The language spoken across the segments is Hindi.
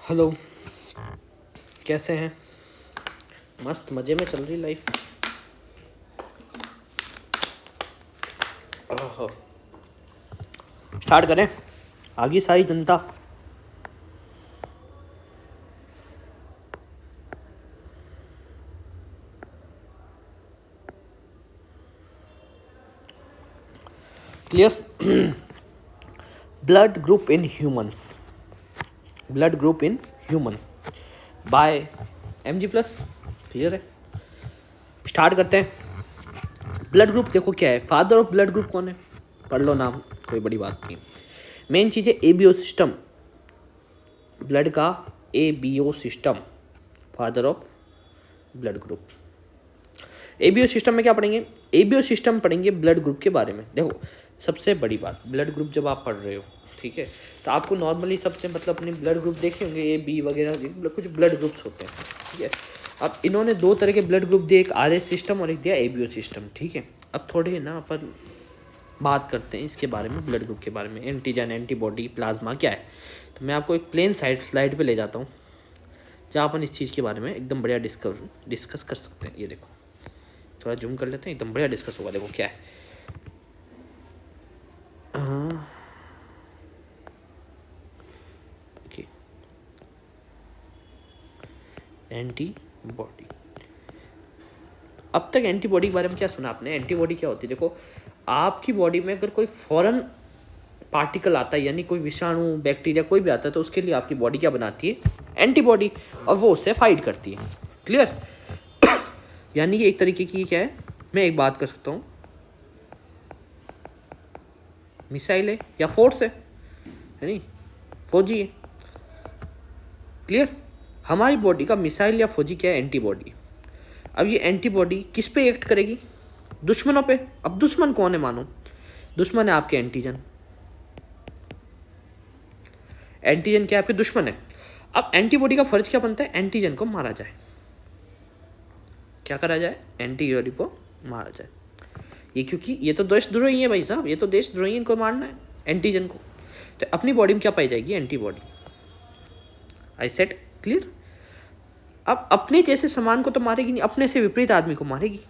हेलो, कैसे हैं? मस्त मज़े में चल रही लाइफ। ओहो, स्टार्ट करें? आगे सारी जनता। Clear? Blood group in humans, blood group in human by mg+। Clear है? स्टार्ट करते हैं। ब्लड ग्रुप देखो क्या है, फादर ऑफ ब्लड ग्रुप कौन है? पढ़ लो नाम, कोई बड़ी बात नहीं। मेन चीज़ है एबीओ सिस्टम, ब्लड का ABO system, father of blood group. ABO system में क्या पढ़ेंगे? एबीओ सिस्टम पढ़ेंगे ब्लड ग्रुप के बारे में। देखो सबसे बड़ी बात, ब्लड ग्रुप जब आप पढ़ रहे हो, ठीक है, तो आपको नॉर्मली सबसे मतलब अपने ब्लड ग्रुप देखे होंगे, ए बी वगैरह कुछ ब्लड ग्रुप्स होते हैं, ठीक है। अब इन्होंने दो तरह के ब्लड ग्रुप दिए, एक आरएस सिस्टम और एक दिया एबीओ सिस्टम, ठीक है। अब थोड़े ना अपन बात करते हैं इसके बारे में, ब्लड ग्रुप के बारे में, एंटीजन, एंटीबॉडी, प्लाज्मा क्या है। तो मैं आपको एक प्लेन स्लाइड पे ले जाता हूँ जहाँ अपन इस चीज़ के बारे में एकदम बढ़िया डिस्कस कर सकते हैं। ये देखो, थोड़ा जूम कर लेते हैं, एकदम बढ़िया डिस्कस होगा। देखो क्या है, ओके, एंटीबॉडी। अब तक एंटीबॉडी के बारे में क्या सुना आपने? एंटीबॉडी क्या होती है? देखो, आपकी बॉडी में अगर कोई फॉरेन पार्टिकल आता है, यानी कोई विषाणु, बैक्टीरिया कोई भी आता है, तो उसके लिए आपकी बॉडी क्या बनाती है? एंटीबॉडी, और वो उससे फाइट करती है। क्लियर? यानी कि एक तरीके की क्या है, मैं एक बात कर सकता हूँ, मिसाइल है या फोर्स है नहीं, फौजी है। क्लियर? हमारी बॉडी का मिसाइल या फौजी क्या है? एंटीबॉडी। अब ये एंटीबॉडी किस पे एक्ट करेगी? दुश्मनों पे। अब दुश्मन कौन है? मानो दुश्मन है आपके एंटीजन। एंटीजन क्या आपके दुश्मन है। अब एंटीबॉडी का फर्ज क्या बनता है? एंटीजन को मारा जाए। क्या करा जाए? एंटीबॉडी को मारा जाए। ये क्योंकि ये तो देशद्रोही है भाई साहब, ये तो देशद्रोही, इनको मारना है एंटीजन को। तो अपनी बॉडी में क्या पाई जाएगी? एंटीबॉडी। आई सेट क्लियर? अब अपने जैसे सामान को तो मारेगी नहीं, अपने से विपरीत आदमी को मारेगी।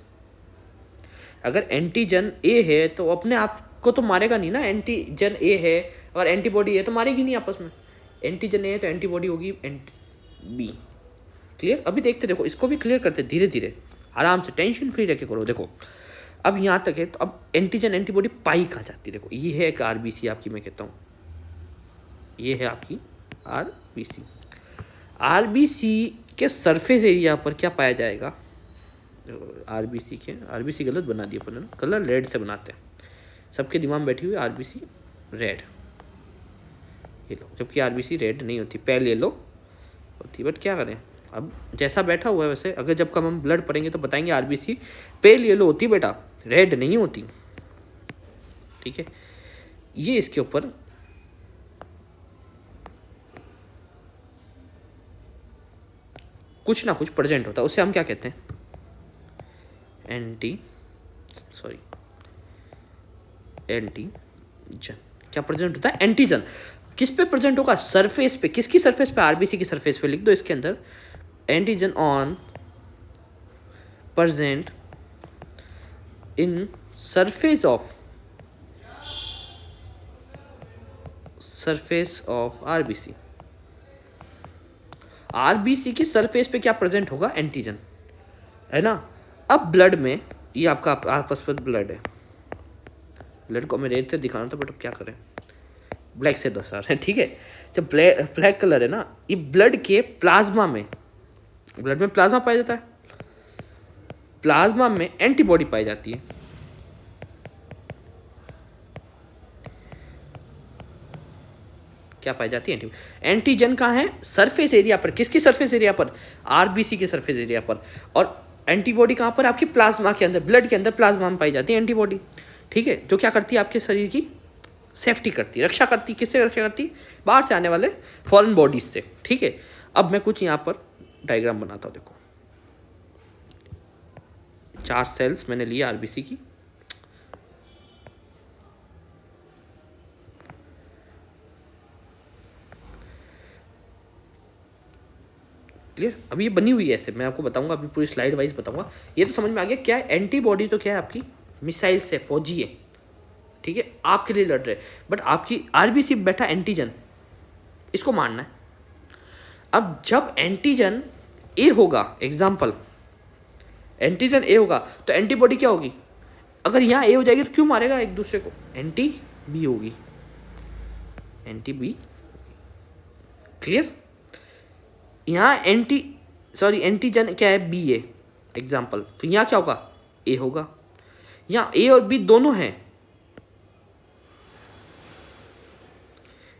अगर एंटीजन ए है तो अपने आप को तो मारेगा नहीं ना। एंटीजन ए है और एंटीबॉडी है तो मारेगी नहीं आपस में। एंटीजन ए है तो एंटीबॉडी होगी बी। क्लियर? अभी देखते, देखो इसको भी क्लियर करते धीरे धीरे, आराम से, टेंशन फ्री रह के करो। देखो अब यहाँ तक है, तो अब एंटीजन एंटीबॉडी पाई कहाँ जाती है? देखो ये है एक आरबीसी आपकी, मैं कहता हूँ ये है आपकी आरबीसी। आरबीसी के सरफेस एरिया पर क्या पाया जाएगा? आरबीसी गलत बना दिया अपन ने, कलर रेड से बनाते हैं। सबके दिमाग में बैठी हुई आरबीसी रेड, ये लो, जबकि आरबीसी रेड नहीं होती, पेल येलो होती। बट क्या करें, अब जैसा बैठा हुआ है वैसे, अगर जब कम हम ब्लड पढ़ेंगे तो बताएंगे आरबीसी पेल येलो होती बेटा, रेड नहीं होती। ठीक है, ये इसके ऊपर कुछ ना कुछ प्रेजेंट होता है, उसे हम क्या कहते हैं? एंटीजन। क्या प्रेजेंट होता है? एंटीजन। किस पे प्रेजेंट होगा? सरफेस पे। किसकी सरफेस पे? आरबीसी की सरफेस पे। लिख दो इसके अंदर, antigen on present in surface of RBC. RBC की सरफेस पे क्या प्रेजेंट होगा? एंटीजन, है ना। अब ब्लड में, ये आपका आपस में ब्लड है, ब्लड को मैं रेड से दिखाना था बट अब क्या करें, ब्लैक से दो सर, ठीक है। जब ब्लैक कलर है ना, ये ब्लड के प्लाज्मा में, ब्लड में प्लाज्मा पाया जाता है, प्लाज्मा में एंटीबॉडी पाई जाती है। क्या पाई जाती है? एंटीजन कहाँ है? सरफेस एरिया पर। किसकी सरफेस एरिया पर? आरबीसी के सरफेस एरिया पर। और एंटीबॉडी कहाँ पर? आपकी प्लाज्मा के अंदर, ब्लड के अंदर प्लाज्मा में पाई जाती है एंटीबॉडी। ठीक है, जो क्या करती है? आपके शरीर की सेफ्टी करती है, रक्षा करती है। किससे रक्षा करती है? बाहर से आने वाले फॉरेन बॉडीज से। ठीक है, अब मैं कुछ यहाँ पर डायग्राम बनाता हूँ। देखो 4 सेल्स मैंने लिए आरबीसी की, क्लियर। अभी ये बनी हुई है ऐसे, मैं आपको बताऊंगा, अभी पूरी स्लाइड वाइज बताऊंगा। ये तो समझ में आ गया क्या है। एंटीबॉडी तो क्या है आपकी, मिसाइल से, फौजी है, ठीक है, आपके लिए लड़ रहे, बट आपकी आरबीसी बैठा एंटीजन, इसको मारना है। अब जब एंटीजन ए होगा, एग्जाम्पल एंटीजन ए होगा, तो एंटीबॉडी क्या होगी, अगर यहाँ ए हो जाएगी तो क्यों मारेगा एक दूसरे को, एंटी बी होगी, एंटी बी। क्लियर। यहाँ एंटीजन क्या है, बी है एग्जाम्पल, तो यहाँ क्या होगा, ए होगा। यहाँ ए और बी दोनों हैं,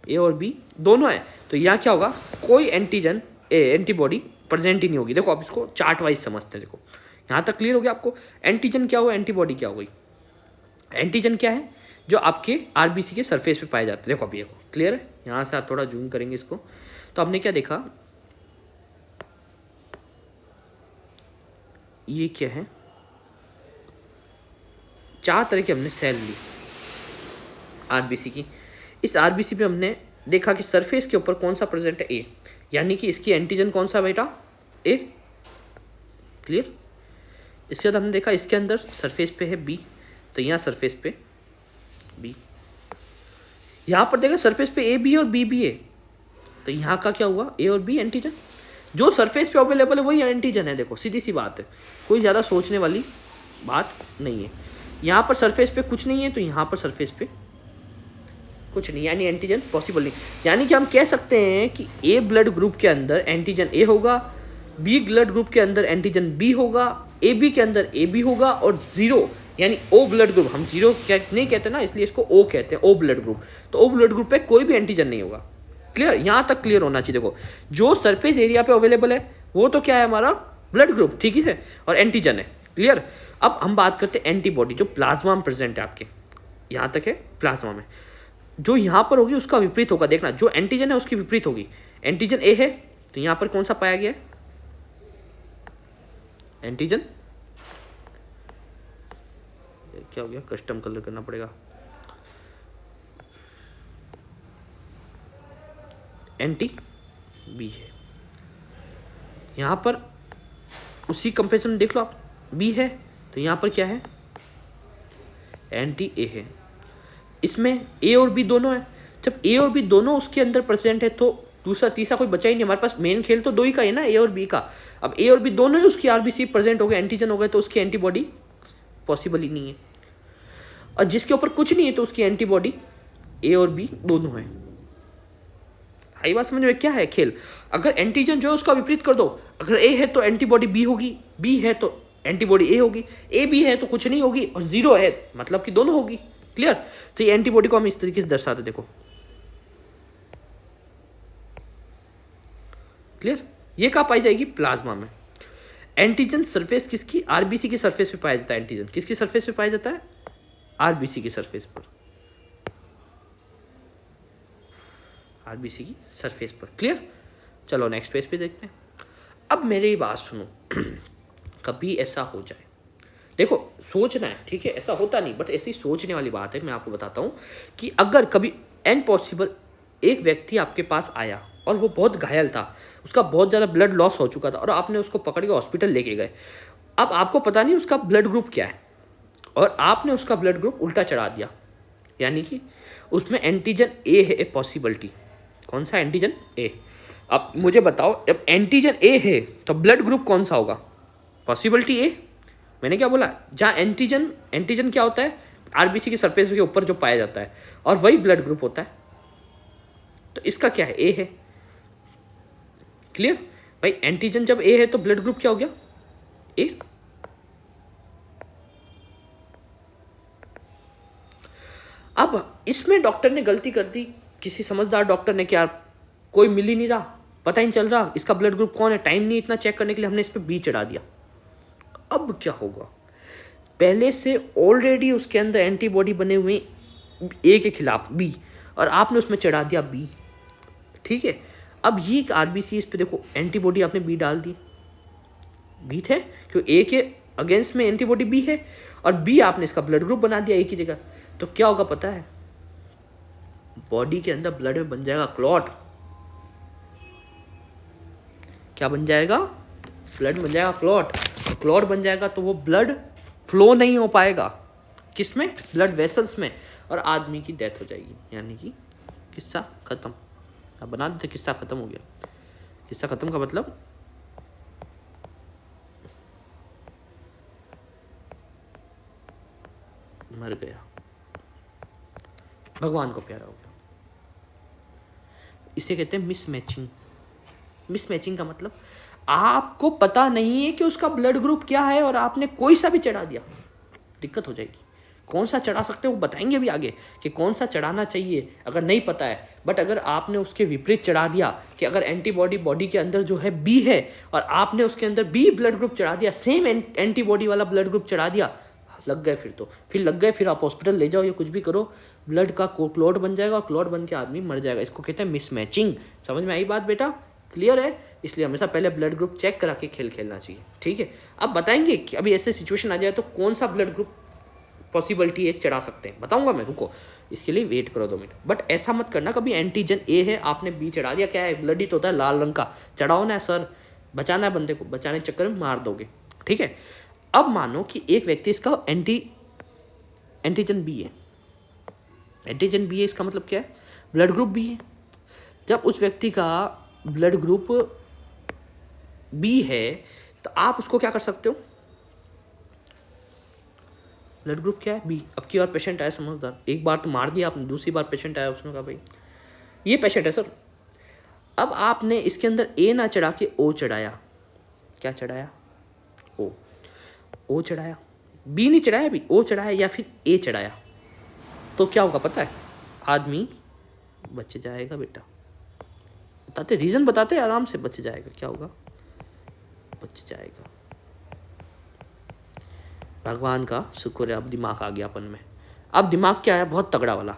ए और बी दोनों है, तो यहाँ क्या होगा, कोई एंटीबॉडी प्रेजेंट ही नहीं होगी। देखो आप इसको चार्ट वाइज समझते हैं। देखो यहाँ तक क्लियर हो गया आपको। एंटीजन क्या हुआ, एंटीबॉडी क्या हो गई। एंटीजन क्या है, जो आपके आरबीसी के सरफेस पे पाए जाते हैं। देखो अभी देखो क्लियर है। यहाँ से आप थोड़ा जूम करेंगे इसको, तो आपने क्या देखा, ये क्या है, 4 तरह की हमने सेल ली आरबीसी की। इस आरबीसी पे हमने देखा कि सरफेस के ऊपर कौन सा प्रेजेंट है, ए, यानी कि इसकी एंटीजन कौन सा बेटा, ए। क्लियर। इसके बाद हमने देखा इसके अंदर सरफेस पे है बी, तो यहाँ सरफेस पे बी, यहाँ पर देखा सरफेस पे ए बी और बी बी है, तो यहाँ का क्या हुआ, ए और बी एंटीजन। जो सरफेस पे अवेलेबल है वही एंटीजन है। देखो सीधी सी बात है, कोई ज़्यादा सोचने वाली बात नहीं है। यहाँ पर सरफेस पे कुछ नहीं है, तो यहाँ पर सरफेस पे कुछ नहीं, यानी एंटीजन पॉसिबल नहीं। यानी कि हम कह सकते हैं कि ए ब्लड ग्रुप के अंदर एंटीजन ए होगा, बी ब्लड ग्रुप के अंदर एंटीजन बी होगा, ए बी के अंदर ए बी होगा, और जीरो यानी ओ ब्लड ग्रुप, हम जीरो नहीं कहते ना, इसलिए इसको ओ कहते हैं, ओ ब्लड ग्रुप, तो ओ ब्लड ग्रुप पे कोई भी एंटीजन नहीं होगा। क्लियर। यहाँ तक क्लियर होना चाहिए। देखो जो सरफेस एरिया पे अवेलेबल है वो तो क्या है, हमारा ब्लड ग्रुप, ठीक है, और एंटीजन है। क्लियर। अब हम बात करते हैं एंटीबॉडी, जो प्लाज्मा में प्रेजेंट है आपके, यहाँ तक है प्लाज्मा में, जो यहाँ पर होगी उसका विपरीत होगा। देखना जो एंटीजन है उसकी विपरीत होगी। एंटीजन ए है, तो यहाँ पर कौन सा पाया गया है, एंटीजन, क्या हो गया, कस्टम कलर करना पड़ेगा, एंटी बी है। यहाँ पर उसी कंपेरिजन में देख लो आप, बी है, तो यहाँ पर क्या है, एंटी ए है। इसमें ए और बी दोनों है। जब ए और बी दोनों उसके अंदर प्रेजेंट है, तो दूसरा तीसरा कोई बचा ही नहीं। हमारे पास मेन खेल तो 2 ही का है ना, ए और बी का। अब ए और बी दोनों ही उसकी आरबीसी प्रेजेंट हो गए, एंटीजन हो गए, तो उसकी एंटीबॉडी पॉसिबल ही नहीं है। और जिसके ऊपर कुछ नहीं है, तो उसकी एंटीबॉडी ए और बी दोनों है। आई बात समझ में, क्या है खेल। अगर एंटीजन जो है उसका विपरीत कर दो, अगर ए है तो एंटीबॉडी बी होगी, बी है तो एंटीबॉडी ए होगी, ए बी है तो कुछ नहीं होगी, और जीरो है मतलब कि दोनों होगी। क्लियर। तो ये एंटीबॉडी को हम इस तरीके से दर्शाते, देखो क्लियर। ये कहाँ पाई जाएगी, प्लाज्मा में। एंटीजन सरफेस किसकी, आरबीसी की सरफेस पे पाया जाता है। एंटीजन किसकी सरफेस पे पाया जाता है, आरबीसी की सरफेस पर, आरबीसी की सरफेस पर। क्लियर। चलो नेक्स्ट पेज पे देखते हैं। अब मेरी बात सुनो, कभी ऐसा हो जाए, देखो सोचना है, ठीक है, ऐसा होता नहीं, बट ऐसी सोचने वाली बात है। मैं आपको बताता हूँ कि अगर कभी एन पॉसिबल एक व्यक्ति आपके पास आया और वो बहुत घायल था, उसका बहुत ज़्यादा ब्लड लॉस हो चुका था, और आपने उसको पकड़ के हॉस्पिटल लेके गए। अब आपको पता नहीं उसका ब्लड ग्रुप क्या है, और आपने उसका ब्लड ग्रुप उल्टा चढ़ा दिया, यानी कि उसमें एंटीजन ए है, ए पॉसिबिलिटी। कौन सा, एंटीजन ए। अब मुझे बताओ, जब एंटीजन ए है तो ब्लड ग्रुप कौन सा होगा, पॉसिबिलिटी ए। मैंने क्या बोला, जहाँ एंटीजन क्या होता है, आरबीसी की सरफेस के ऊपर जो पाया जाता है, और वही ब्लड ग्रुप होता है। तो इसका क्या है, ए है। क्लियर भाई। एंटीजन जब ए है तो ब्लड ग्रुप क्या हो गया, ए। अब इसमें डॉक्टर ने गलती कर दी, किसी समझदार डॉक्टर ने, क्या कोई मिल ही नहीं रहा, पता ही नहीं चल रहा इसका ब्लड ग्रुप कौन है, टाइम नहीं इतना चेक करने के लिए, हमने इस पर बी चढ़ा दिया। अब क्या होगा, पहले से ऑलरेडी उसके अंदर एंटीबॉडी बने हुए ए के खिलाफ बी, और आपने उसमें चढ़ा दिया बी, ठीक है। अब ये आरबीसी, इस पे देखो एंटीबॉडी आपने बी डाल दी, बी थे क्यों, ए के अगेंस्ट में एंटीबॉडी बी है, और बी आपने इसका ब्लड ग्रुप बना दिया ए की जगह। तो क्या होगा पता है, बॉडी के अंदर ब्लड में बन जाएगा क्लॉट। क्या बन जाएगा? ब्लड बन जाएगा, क्लॉट। क्लॉट बन जाएगा तो वो ब्लड फ्लो नहीं हो पाएगा, किस में? ब्लड वेसल्स में, और आदमी की डेथ हो जाएगी, यानी कि किस्सा खत्म। अब बना देते किस्सा खत्म हो गया। किस्सा खत्म का मतलब मर गया, भगवान को प्यारा हो गया। इसे कहते हैं मिसमैचिंग। मिसमैचिंग का मतलब आपको पता नहीं है कि उसका ब्लड ग्रुप क्या है और आपने कोई सा भी चढ़ा दिया, दिक्कत हो जाएगी। कौन सा चढ़ा सकते हो वो बताएंगे भी आगे कि कौन सा चढ़ाना चाहिए अगर नहीं पता है। बट अगर आपने उसके विपरीत चढ़ा दिया कि अगर एंटीबॉडी बॉडी के अंदर जो है बी है और आपने उसके अंदर बी ब्लड ग्रुप चढ़ा दिया, सेम एंटीबॉडी वाला ब्लड ग्रुप चढ़ा दिया, लग गए फिर लग गए, फिर आप हॉस्पिटल ले जाओ या कुछ भी करो, ब्लड का क्लॉट बन जाएगा और क्लॉट बन के आदमी मर जाएगा। इसको कहते हैं मिसमैचिंग। समझ में आई बात बेटा? क्लियर है? इसलिए हमेशा पहले ब्लड ग्रुप चेक करा के खेलना चाहिए, ठीक है? अब बताएंगे कि अभी ऐसे सिचुएशन आ जाए तो कौन सा ब्लड ग्रुप पॉसिबिलिटी एक चढ़ा सकते हैं, बताऊंगा मैं, रुको इसके लिए वेट करो 2 मिनट। बट ऐसा मत करना कभी एंटीजन ए है आपने बी चढ़ा दिया, क्या है ब्लड ही तो होता है लाल रंग का, चढ़ाओ ना सर, बचाना है बंदे को, बचाने के चक्कर में मार दोगे, ठीक है? अब मानो कि एक व्यक्ति इसका एंटीजन बी है, एंटीजन बी है, इसका मतलब क्या है? ब्लड ग्रुप बी है। जब उस व्यक्ति का ब्लड ग्रुप बी है तो आप उसको क्या कर सकते हो? ब्लड ग्रुप क्या है? बी। अब की बार पेशेंट आया समझदार, एक बार तो मार दिया आपने, दूसरी बार पेशेंट आया, उसने कहा भाई ये पेशेंट है सर, अब आपने इसके अंदर ए ना चढ़ा के ओ चढ़ाया, क्या चढ़ाया? ओ चढ़ाया, बी नहीं चढ़ाया, बी ओ चढ़ाया या फिर ए चढ़ाया, तो क्या होगा पता है? आदमी बच जाएगा बेटा। बताते रीजन, बताते आराम से, बच जाएगा। क्या होगा? बच जाएगा। भगवान का शुक्र है, अब दिमाग आ गया अपन में। अब दिमाग क्या है? बहुत तगड़ा वाला।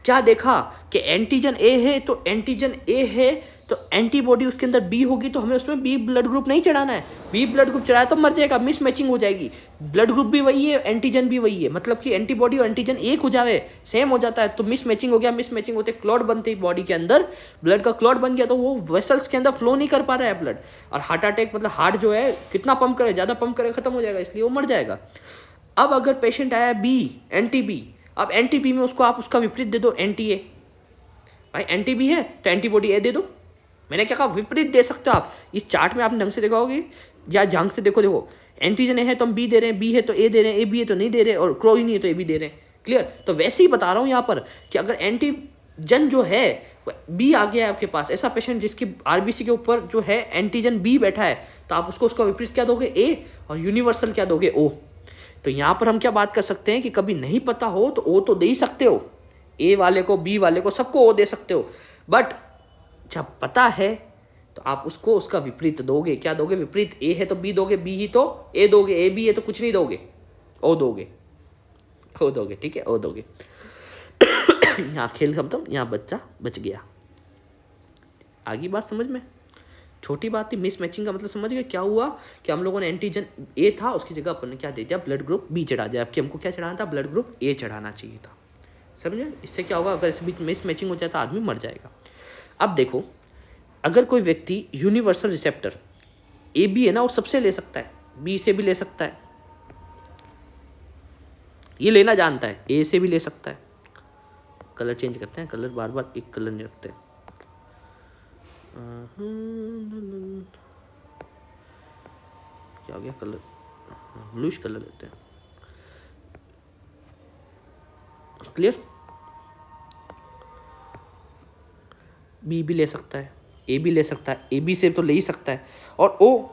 क्या देखा कि एंटीजन ए है तो एंटीजन ए है तो एंटीबॉडी उसके अंदर बी होगी, तो हमें उसमें बी ब्लड ग्रुप नहीं चढ़ाना है। बी ब्लड ग्रुप चढ़ाया तो मर जाएगा, मिस मैचिंग हो जाएगी। ब्लड ग्रुप भी वही है, एंटीजन भी वही है, मतलब कि एंटीबॉडी और एंटीजन एक हो जावे, सेम हो जाता है, तो मिस मैचिंग हो गया। मिस मैचिंग होते क्लॉट बनते ही बॉडी के अंदर ब्लड का क्लॉट बन गया, तो वो वेसल्स के अंदर फ्लो नहीं कर पा रहा है ब्लड, और हार्ट अटैक मतलब हार्ट जो है कितना पंप करे, ज़्यादा पंप करे, खत्म हो जाएगा, इसलिए वो मर जाएगा। अब अगर पेशेंट आया बी, एंटी बी, अब एंटी बी में उसको आप उसका विपरीत दे दो, एंटी ए। भाई एंटी बी है तो एंटीबॉडी ए दे दो। मैंने क्या कहा? विपरीत दे सकते हो आप। इस चार्ट में आपने ढंग से देखा होगी या झांक से देखो एंटीजन ए है तो हम बी दे रहे हैं, बी है तो ए दे रहे हैं, ए बी है तो नहीं दे रहे, और क्रो ही नहीं है तो ए बी दे रहे हैं। क्लियर? तो वैसे ही बता रहा हूँ यहाँ पर कि अगर एंटीजन जो है बी आ गया है आपके पास, ऐसा पेशेंट जिसकी आरबीसी के ऊपर जो है एंटीजन बी बैठा है, तो आप उसको उसका विपरीत क्या दोगे? ए, और यूनिवर्सल क्या दोगे? ओ। तो यहाँ पर हम क्या बात कर सकते हैं कि कभी नहीं पता हो तो ओ तो दे ही सकते हो, ए वाले को, बी वाले को, सबको ओ दे सकते हो। बट जब पता है तो आप उसको उसका विपरीत दोगे। क्या दोगे? विपरीत। ए है तो बी दोगे, बी ही तो ए दोगे, ए बी है तो कुछ नहीं दोगे, ओ दोगे, ओ दोगे, ठीक है, ओ दोगे। यहाँ खेल खत्म, यहाँ बच्चा बच गया। आगे बात समझ में? छोटी बात थी, मिस मैचिंग का मतलब समझ गए क्या हुआ? कि हम लोगों ने एंटीजन ए था, उसकी जगह अपन ने क्या दे दिया? ब्लड ग्रुप बी चढ़ा दिया, जबकि हमको क्या चढ़ाना था? ब्लड ग्रुप ए चढ़ाना चाहिए था। समझे? इससे क्या होगा? अगर इस बीच मिस मैचिंग हो जाए तो आदमी मर जाएगा। अब देखो, अगर कोई व्यक्ति यूनिवर्सल रिसेप्टर ए बी है ना, वो सबसे ले सकता है, बी से भी ले सकता है, ये लेना जानता है, ए से भी ले सकता है। कलर चेंज करते हैं, कलर बार बार एक कलर नहीं रखते। क्या हो गया? कलर ब्लूइश कलर देते हैं। क्लियर? बी भी ले सकता है, ए भी ले सकता है, ए बी से तो ले ही सकता है, और ओ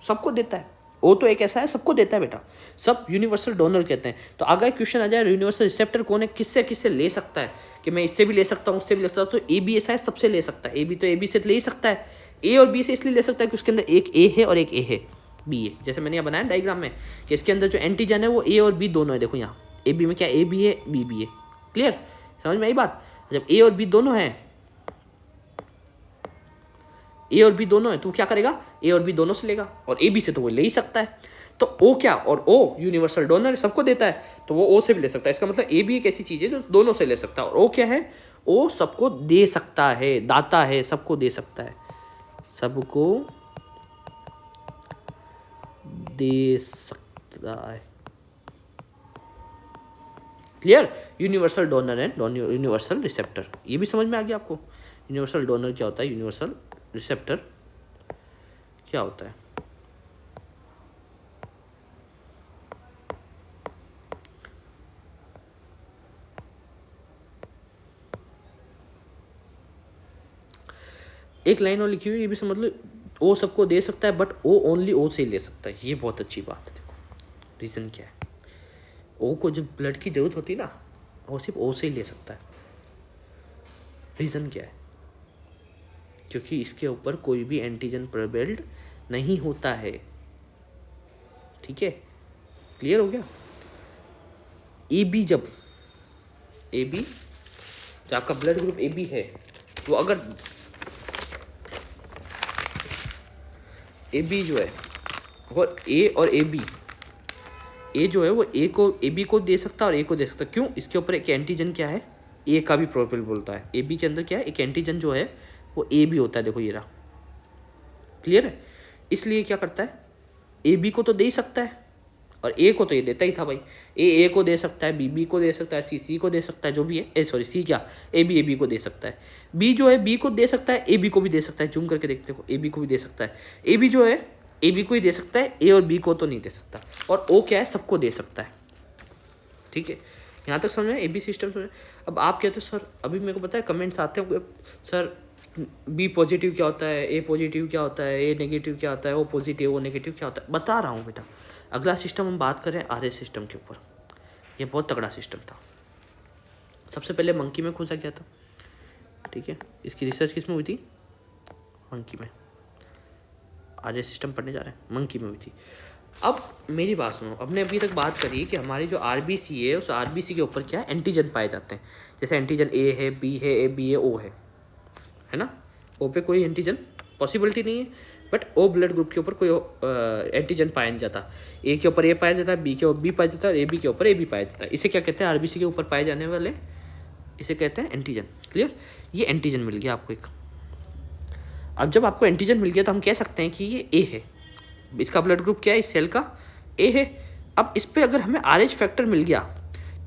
सबको देता है। ओ तो एक ऐसा है सबको देता है बेटा, सब यूनिवर्सल डोनर कहते हैं। तो अगर क्वेश्चन आ जाए यूनिवर्सल रिसेप्टर कौन है, किससे किससे ले सकता है, कि मैं इससे भी ले सकता हूँ, उससे भी ले सकता हूँ, तो ए बी ऐसा है सबसे ले सकता है। ए बी तो ए बी से ले ही सकता है, ए और बी से इसलिए ले सकता है कि उसके अंदर एक ए है और एक ए है, बी है। जैसे मैंने यहाँ बनाया डायग्राम में कि इसके अंदर जो एंटीजन है वो ए और बी दोनों है। देखो यहाँ ए बी में क्या, ए बी है, बी बी है। क्लियर? समझ में आई बात? जब ए और बी दोनों है, ए और बी दोनों है, तो क्या करेगा? ए और बी दोनों से लेगा, और ए बी से तो वो ले ही सकता है। तो ओ क्या, और ओ यूनिवर्सल डोनर सबको देता है, तो वो ओ से भी ले सकता है। इसका मतलब ए भी एक ऐसी चीज है जो दोनों से ले सकता है, और ओ क्या है? ओ सबको दे सकता है, दाता है, सबको दे सकता है, सबको दे सकता है। Clear? Universal donor and universal receptor, ये भी समझ में आ गया आपको। यूनिवर्सल डोनर क्या होता है, यूनिवर्सल रिसेप्टर क्या होता है। एक लाइन और लिखी हुई, ये भी समझ लो, ओ सबको दे सकता है बट ओ ओनली ओ से ही ले सकता है। ये बहुत अच्छी बात है। देखो रीज़न क्या है, ओ को जब ब्लड की जरूरत होती है ना, वो सिर्फ ओ से ही ले सकता है। रीज़न क्या है, क्योंकि इसके ऊपर कोई भी एंटीजन प्रेवेल्ड नहीं होता है। ठीक है, क्लियर हो गया। ए बी जब आपका ब्लड ग्रुप ए बी है, तो अगर ए बी जो है और ए और ए बी, ए जो है वो ए बी को दे सकता है और ए को दे सकता है। क्यों? इसके ऊपर एक एंटीजन क्या है, ए का भी प्रोफाइल बोलता है। ए बी के अंदर क्या है, एक एंटीजन जो है वो ए बी होता है। देखो ये रहा, क्लियर है। इसलिए क्या करता है, ए बी को तो दे ही सकता है और ए को तो ये देता ही था भाई। ए को दे सकता है, बी को दे सकता है, सी को दे सकता है, जो भी है। सी क्या, ए बी को दे सकता है। बी जो है बी को दे सकता है, ए बी को भी दे सकता है। जूम करके देखते हो, ए बी को भी दे सकता है। ए बी जो है ए बी को ही दे सकता है, ए और बी को तो नहीं दे सकता। और ओ क्या है, सबको दे सकता है। ठीक है, यहाँ तक समझ में, ए बी सिस्टम समझ। अब आप कहते हो सर, अभी मेरे को पता है कमेंट्स आते हैं सर, बी पॉजिटिव क्या होता है, ए पॉजिटिव क्या होता है, ए नेगेटिव क्या होता है, ओ पॉजिटिव ओ नेगेटिव क्या होता है। बता रहा हूँ बेटा। अगला सिस्टम हम बात करें आर एस सिस्टम के ऊपर। ये बहुत तगड़ा सिस्टम था। सबसे पहले मंकी में खोजा गया था। ठीक है, इसकी रिसर्च किस में हुई थी, मंकी में। आर एस सिस्टम पढ़ने जा रहे हैं, मंकी में हुई थी। अब मेरी बात सुनो, हमने अभी तक बात करी कि हमारी जो आरबीसी है, उस आरबीसी के ऊपर क्या है, एंटीजन पाए जाते हैं। जैसे एंटीजन ए है, बी है, ए बी है, ओ है ना। ओ पे कोई एंटीजन पॉसिबिलिटी नहीं है, बट ओ ब्लड ग्रुप के ऊपर कोई एंटीजन पाया नहीं जाता। ए के ऊपर ए पाया जाता है, बी के ऊपर बी पाया जाता है, और ए बी के ऊपर ए बी पाया जाता है। इसे क्या कहते हैं, आरबीसी के ऊपर पाए जाने वाले, इसे कहते हैं एंटीजन। क्लियर? ये एंटीजन मिल गया आपको एक। अब जब आपको एंटीजन मिल गया तो हम कह सकते हैं कि ये ए है। इसका ब्लड ग्रुप क्या है, इस सेल का ए है। अब इस पर अगर हमें आर एच फैक्टर मिल गया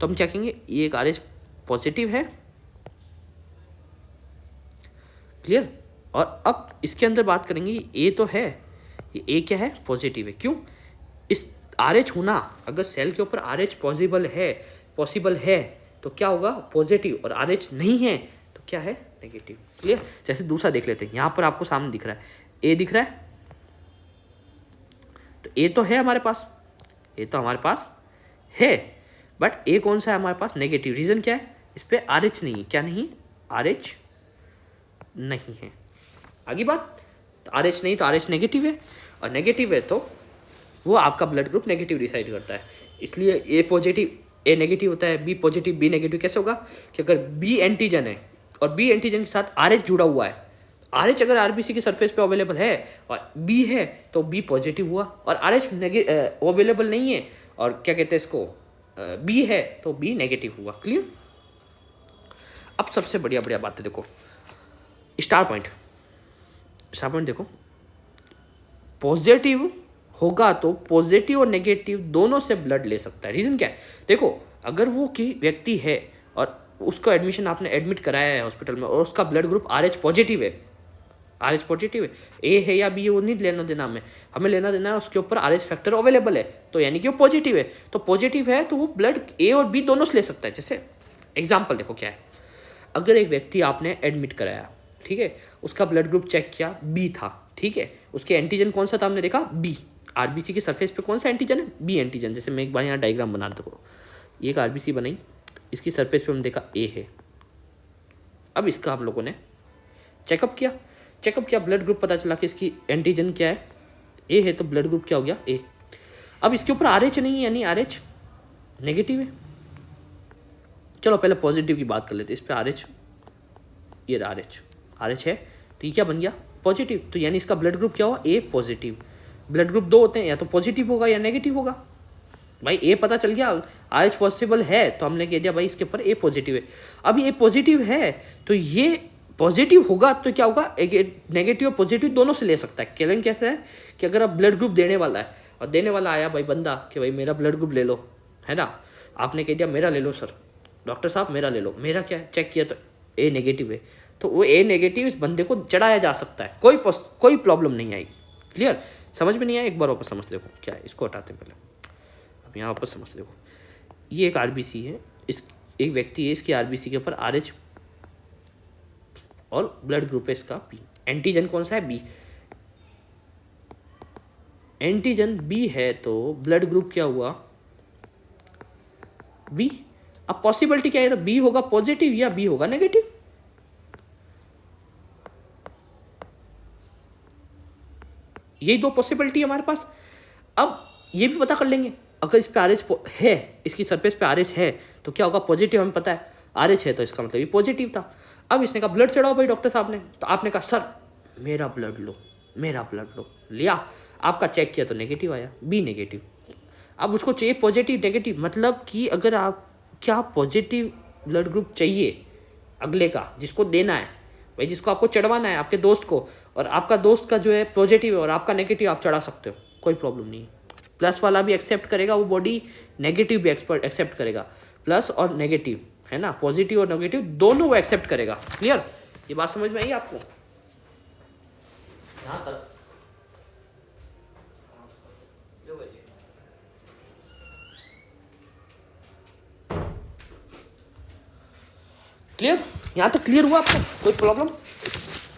तो हम क्या कहेंगे, ये एक आर एच पॉजिटिव है। क्लियर? और अब इसके अंदर बात करेंगे, ए तो है, ये ए क्या है, पॉजिटिव है। क्यों? इस आर एच होना, अगर सेल के ऊपर आर एच पॉसिबल है तो क्या होगा, पॉजिटिव। और आर एच नहीं है तो क्या है, नेगेटिव। क्लियर? जैसे दूसरा देख लेते हैं, यहाँ पर आपको सामने दिख रहा है, ए दिख रहा है, तो ए तो है हमारे पास, ए तो हमारे पास है, बट ए कौन सा है हमारे पास, नेगेटिव। रीजन क्या है, इस पर आर एच नहीं है। क्या नहीं, आर एच नहीं है। आगे बात, तो आर एच नहीं तो आर एच नेगेटिव है, और नेगेटिव है तो वो आपका ब्लड ग्रुप नेगेटिव डिसाइड करता है। इसलिए ए पॉजिटिव ए नेगेटिव होता है, बी पॉजिटिव बी नेगेटिव। कैसे होगा कि अगर बी एंटीजन है और बी एंटीजन के साथ आर एच जुड़ा हुआ है, आर एच अगर आरबीसी की सरफेस पे अवेलेबल है और बी है तो बी पॉजिटिव हुआ, और आर एच अवेलेबल नहीं है और क्या कहते हैं इसको, बी है तो बी नेगेटिव हुआ। क्लियर? अब सबसे बढ़िया बात है, देखो स्टार पॉइंट देखो। पॉजिटिव होगा तो पॉजिटिव और नेगेटिव दोनों से ब्लड ले सकता है। रीज़न क्या है, देखो अगर वो कि व्यक्ति है और उसको आपने एडमिट कराया है हॉस्पिटल में और उसका blood group R H positive है, ए है या बी है वो नहीं लेना देना हमें लेना देना है उसके ऊपर आर एच फैक्टर अवेलेबल है, तो यानी कि वो पॉजिटिव है। तो पॉजिटिव है तो वो ब्लड ए और बी दोनों से ले सकता है। जैसे एग्जाम्पल देखो क्या है, अगर एक व्यक्ति आपने एडमिट कराया, ठीक है, उसका ब्लड ग्रुप चेक किया, बी था, ठीक है, उसके एंटीजन कौन सा था हमने देखा, बी। आरबीसी की सरफेस पे कौन सा एंटीजन है, बी एंटीजन। जैसे मैं एक बार यहाँ डायग्राम बना दो, ये एक आरबीसी बनाई, इसकी सरफेस पे हमने देखा ए है। अब इसका हम लोगों ने चेकअप किया, ब्लड ग्रुप पता चला कि इसकी एंटीजन क्या है, ए है, तो ब्लड ग्रुप क्या हो गया, ए। अब इसके ऊपर आर एच नहीं है, यानी आर एच नेगेटिव है। चलो पहले पॉजिटिव की बात कर लेते हैं। इस पर आर एच, ये आर एच है, तो ये क्या बन गया, पॉजिटिव। तो यानी इसका ब्लड ग्रुप क्या हुआ, ए पॉजिटिव। ब्लड ग्रुप दो होते हैं, या तो पॉजिटिव होगा या नेगेटिव होगा। भाई ए पता चल गया, आर एच पॉसिबल है, तो हमने कह दिया भाई इसके ऊपर ए पॉजिटिव है। अब ये पॉजिटिव है तो ये पॉजिटिव होगा तो क्या होगा, नेगेटिव और पॉजिटिव दोनों से ले सकता है। कारण कैसा है कि अगर अब ब्लड ग्रुप देने वाला है, और देने वाला आया भाई बंदा कि भाई मेरा ब्लड ग्रुप ले लो, है ना, आपने कह दिया मेरा ले लो सर, डॉक्टर साहब मेरा ले लो, मेरा क्या है, चेक किया तो ए नेगेटिव है, तो वो ए नेगेटिव इस बंदे को चढ़ाया जा सकता है, कोई प्रॉब्लम नहीं आएगी। क्लियर? समझ में नहीं आया? एक बार वापस समझ देखो क्या है, इसको हटाते हैं पहले, अब यहाँ वापस समझ देखो। ये एक आरबीसी है, इस एक व्यक्ति है, इसकी आरबीसी के ऊपर RH और ब्लड ग्रुप है इसका बी। एंटीजन कौन सा है? बी। एंटीजन बी है तो ब्लड ग्रुप क्या हुआ? बी। अब पॉसिबिलिटी क्या है, बी होगा पॉजिटिव या बी होगा नेगेटिव। यही दो पॉसिबिलिटी है हमारे पास। अब ये भी पता कर लेंगे, अगर इस पे RH है, इसकी सरफेस पे RH है तो क्या होगा? पॉजिटिव, हमें पता है RH है तो इसका मतलब ये पॉजिटिव था। अब इसने कहा ब्लड चढ़ाओ भाई डॉक्टर साहब ने, तो आपने कहा सर मेरा ब्लड लो, मेरा ब्लड लो, लिया, आपका चेक किया तो नेगेटिव आया, बी नेगेटिव। अब उसको चाहिए पॉजिटिव नेगेटिव, मतलब कि अगर आप क्या पॉजिटिव ब्लड ग्रुप चाहिए अगले का, जिसको देना है भाई, जिसको आपको चढ़वाना है आपके दोस्त को, और आपका दोस्त का जो है पॉजिटिव है और आपका नेगेटिव, आप चढ़ा सकते हो, कोई प्रॉब्लम नहीं है। प्लस वाला भी एक्सेप्ट करेगा वो बॉडी, नेगेटिव भी एक्सेप्ट करेगा, प्लस और नेगेटिव, है ना, पॉजिटिव और नेगेटिव दोनों वो एक्सेप्ट करेगा। क्लियर? ये बात समझ में आई आपको? यहाँ तक क्लियर? यहाँ तक क्लियर हुआ आपको? कोई प्रॉब्लम?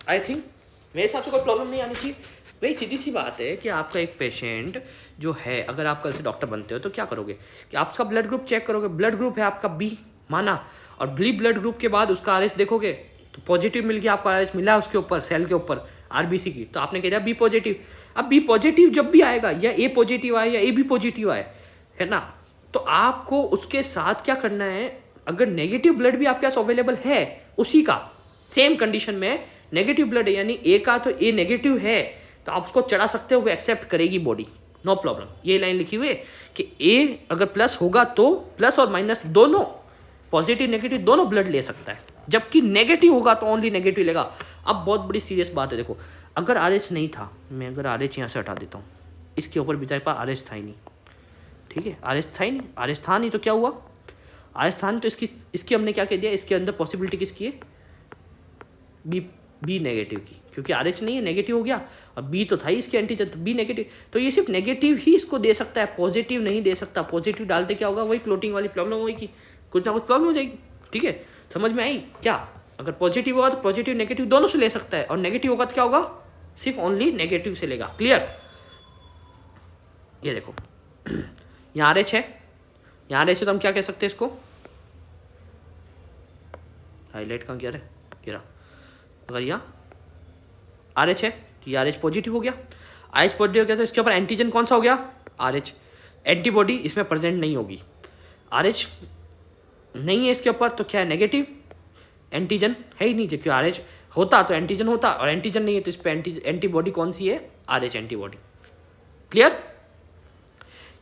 आई थिंक मेरे हिसाब से कोई प्रॉब्लम नहीं आनी चाहिए। भाई सीधी सी बात है कि आपका एक पेशेंट जो है, अगर आप कल से डॉक्टर बनते हो तो क्या करोगे कि आपका ब्लड ग्रुप चेक करोगे, ब्लड ग्रुप है आपका बी माना, और बी ब्लड ग्रुप के बाद उसका RH देखोगे तो पॉजिटिव मिल गया, आपका RH मिला उसके ऊपर, सेल के ऊपर RBC की, तो आपने कह दिया बी पॉजिटिव। अब बी पॉजिटिव जब भी आएगा, या ए पॉजिटिव आए या ए बी पॉजिटिव आए, है ना, तो आपको उसके साथ क्या करना है, अगर नेगेटिव ब्लड भी आपके पास अवेलेबल है उसी का, सेम कंडीशन में नेगेटिव ब्लड है, यानी ए का तो ए नेगेटिव है, तो आप उसको चढ़ा सकते हो, वो एक्सेप्ट करेगी बॉडी, नो प्रॉब्लम। ये लाइन लिखी हुई है कि ए अगर प्लस होगा तो प्लस और माइनस दोनों, पॉजिटिव नेगेटिव दोनों ब्लड ले सकता है, जबकि नेगेटिव होगा तो ओनली नेगेटिव लेगा। अब बहुत बड़ी सीरियस बात है, देखो अगर RH नहीं था, मैं अगर RH यहाँ से हटा देता हूँ, इसके ऊपर बेचारे पास RH था ही नहीं, ठीक है, RH था ही नहीं, RH था नहीं तो क्या हुआ, RH था नहीं तो इसकी हमने क्या कह दिया, इसके अंदर पॉसिबिलिटी किसकी है? बी नेगेटिव की, क्योंकि RH नहीं है, नेगेटिव हो गया, और बी तो था ही इसके एंटीजन, तो बी नेगेटिव, तो ये सिर्फ नेगेटिव ही इसको दे सकता है, पॉजिटिव नहीं दे सकता। पॉजिटिव डालते क्या होगा, वही क्लोटिंग वाली प्रॉब्लम होगी, कुछ ना कुछ प्रॉब्लम हो जाएगी। ठीक है, समझ में आई क्या? अगर पॉजिटिव होगा तो पॉजिटिव नेगेटिव दोनों से ले सकता है, और नेगेटिव होगा तो क्या होगा, सिर्फ ओनली नेगेटिव से लेगा। क्लियर? ये देखो यहाँ RH है, यहाँ RH है तो हम क्या कह सकते हैं, इसको हाईलाइट कहाँ किया रे, गिरा, अगर यहाँ RH है तो ये RH पॉजिटिव हो गया, RH पॉजिटिव हो गया तो इसके ऊपर एंटीजन कौन सा हो गया, RH, एंटीबॉडी इसमें प्रेजेंट नहीं होगी, RH नहीं है इसके ऊपर तो क्या है, नेगेटिव, एंटीजन है ही नहीं, जबकि RH होता तो एंटीजन होता, और एंटीजन नहीं है तो इस पर एंटीबॉडी कौन सी है, RH एंटीबॉडी। क्लियर?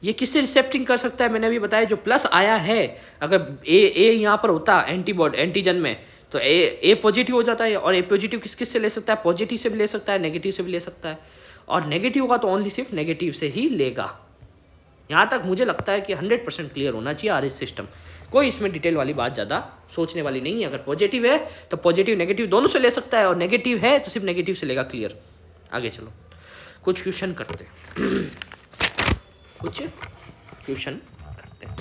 ये किससे रिसेप्टिंग कर सकता है, मैंने अभी बताया, जो प्लस आया है, अगर ए यहाँ पर होता एंटीबॉडी एंटीजन में तो ए पॉजिटिव हो जाता है, और ए पॉजिटिव किस से ले सकता है, पॉजिटिव से भी ले सकता है, नेगेटिव से भी ले सकता है, और नेगेटिव होगा तो ओनली सिर्फ नेगेटिव से ही लेगा। यहाँ तक मुझे लगता है कि 100% क्लियर होना चाहिए RH सिस्टम, कोई इसमें डिटेल वाली बात ज़्यादा सोचने वाली नहीं है। अगर पॉजिटिव है तो पॉजिटिव नेगेटिव दोनों से ले सकता है, और नेगेटिव है तो सिर्फ नेगेटिव से लेगा। क्लियर? आगे चलो कुछ क्वेश्चन करते हैं, कुछ क्वेश्चन करते हैं।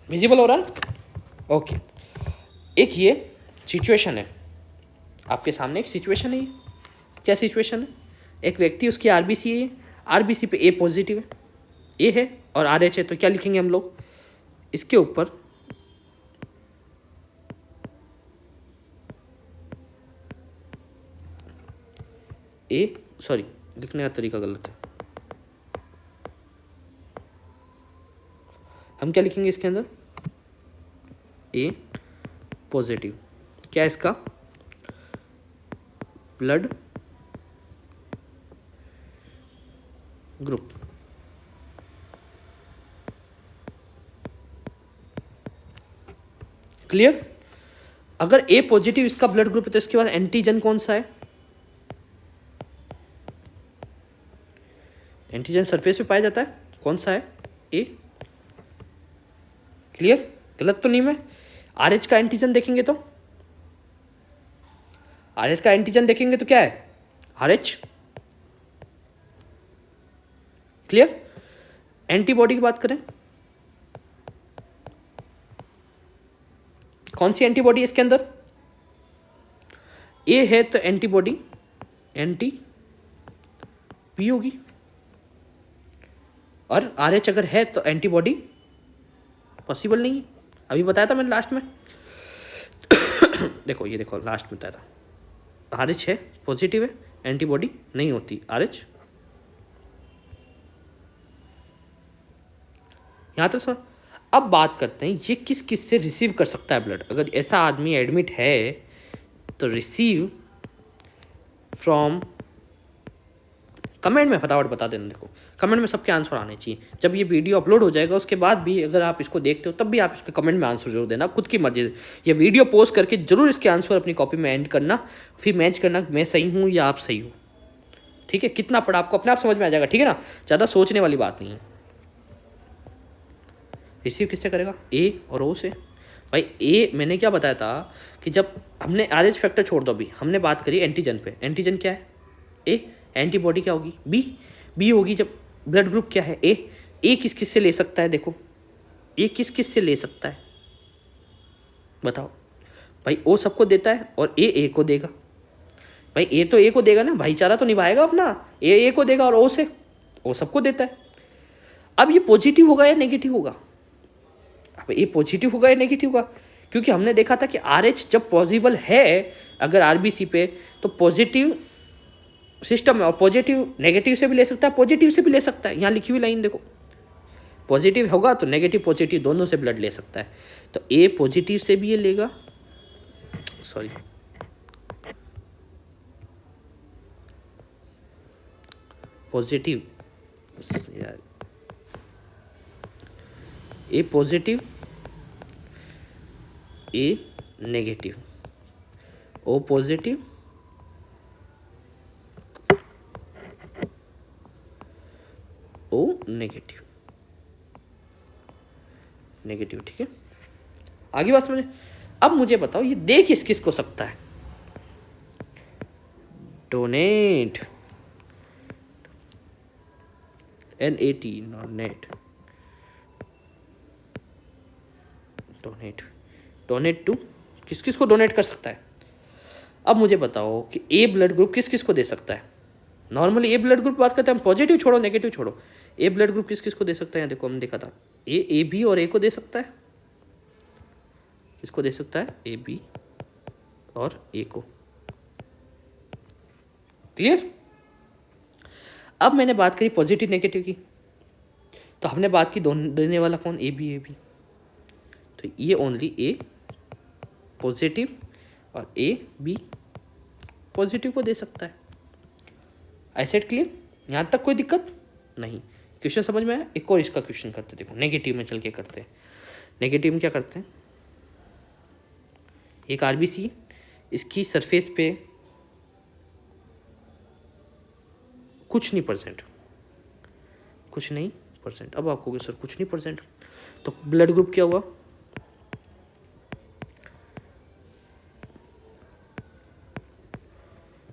विजिबल हो रहा है? ओके, एक ये सिचुएशन है आपके सामने, एक सिचुएशन है, ये क्या सिचुएशन है, एक व्यक्ति, उसकी RBC है, RBC पे ए पॉजिटिव है, ए है और RH है, तो क्या लिखेंगे हम लोग इसके ऊपर, ए, सॉरी लिखने का तरीका गलत है, हम क्या लिखेंगे इसके अंदर, ए पॉजिटिव, क्या इसका ब्लड ग्रुप, क्लियर? अगर ए पॉजिटिव इसका ब्लड ग्रुप है तो इसके बाद एंटीजन कौन सा है, एंटीजन सरफेस पे पाया जाता है, कौन सा है, ए। क्लियर, गलत तो नहीं मैं। RH का एंटीजन देखेंगे तो, RH का एंटीजन देखेंगे तो क्या है, RH। क्लियर। एंटीबॉडी की बात करें, कौन सी एंटीबॉडी इसके अंदर, ए है तो एंटीबॉडी एंटी बी होगी, और RH अगर है तो एंटीबॉडी पॉसिबल नहीं है। अभी बताया था मैंने लास्ट में देखो ये देखो लास्ट में बताया था, RH है, पॉजिटिव है, एंटीबॉडी नहीं होती RH। यहाँ तक सर। अब बात करते हैं ये किस किस से रिसीव कर सकता है ब्लड। अगर ऐसा आदमी एडमिट है तो रिसीव फ्रॉम, कमेंट में फटाफट बता देना। देखो कमेंट में सबके आंसर आने चाहिए। जब ये वीडियो अपलोड हो जाएगा उसके बाद भी अगर आप इसको देखते हो तब भी आप इसके कमेंट में आंसर जरूर देना, खुद की मर्जी। ये वीडियो पोस्ट करके जरूर इसके आंसर अपनी कॉपी में एंड करना, फिर मैच करना मैं सही हूँ या आप सही हो। ठीक है, कितना पढ़ा आपको अपने आप समझ में आ जाएगा। ठीक है ना, ज़्यादा सोचने वाली बात नहीं है। रिसीव किससे करेगा, ए और ओ से। भाई ए मैंने क्या बताया था कि जब हमने RH फैक्टर छोड़ दो, अभी हमने बात करी एंटीजन पे। एंटीजन क्या है, ए। एंटीबॉडी क्या होगी, बी होगी। जब ब्लड ग्रुप क्या है, ए किस किस से ले सकता है, देखो ए किस किस से ले सकता है बताओ। भाई ओ सबको देता है और ए को देगा। भाई ए तो ए को देगा ना, भाईचारा तो निभाएगा अपना, ए को देगा और ओ से, ओ सबको देता है। अब ये पॉजिटिव होगा या नेगेटिव होगा, अब ये पॉजिटिव होगा या नेगेटिव होगा, क्योंकि हमने देखा था कि RH जब पॉसिबल है अगर RBC पे तो पॉजिटिव सिस्टम है, और पॉजिटिव नेगेटिव से भी ले सकता है, पॉजिटिव से भी ले सकता है। यहाँ लिखी हुई लाइन देखो, पॉजिटिव होगा तो नेगेटिव पॉजिटिव दोनों से ब्लड ले सकता है। तो ए पॉजिटिव से भी ये लेगा, सॉरी पॉजिटिव यार, A positive A negative, O positive O negative, negative. ठीक है, आगे बात समझे। अब मुझे बताओ ये दे किस किस को सकता है, donate NAT not net, donate to किस किस को डोनेट कर सकता है। अब मुझे बताओ कि ए ब्लड ग्रुप किस किस को दे सकता है। नॉर्मली ए ब्लड ग्रुप बात करते हैं हम, पॉजिटिव छोड़ो नेगेटिव छोड़ो, ए ब्लड ग्रुप किस किस को दे सकता है। देखो हमने देखा था ए बी और ए को दे सकता है। किसको दे सकता है, ए बी और ए को। क्लियर। अब मैंने बात करी पॉजिटिव नेगेटिव की, तो हमने बात की देने वाला कौन, ए बी। तो ये ओनली ए पॉजिटिव और ए बी पॉजिटिव को दे सकता है। आई सेड क्लियर, यहाँ तक कोई दिक्कत नहीं। क्वेश्चन समझ में आया। एक और इसका क्वेश्चन करते, देखो नेगेटिव में चल के करते हैं। नेगेटिव में क्या करते हैं, एक RBC, इसकी सरफेस पे कुछ नहीं परसेंट, कुछ नहीं परसेंट। अब आप कहोगे सर कुछ नहीं परसेंट, तो ब्लड ग्रुप क्या हुआ,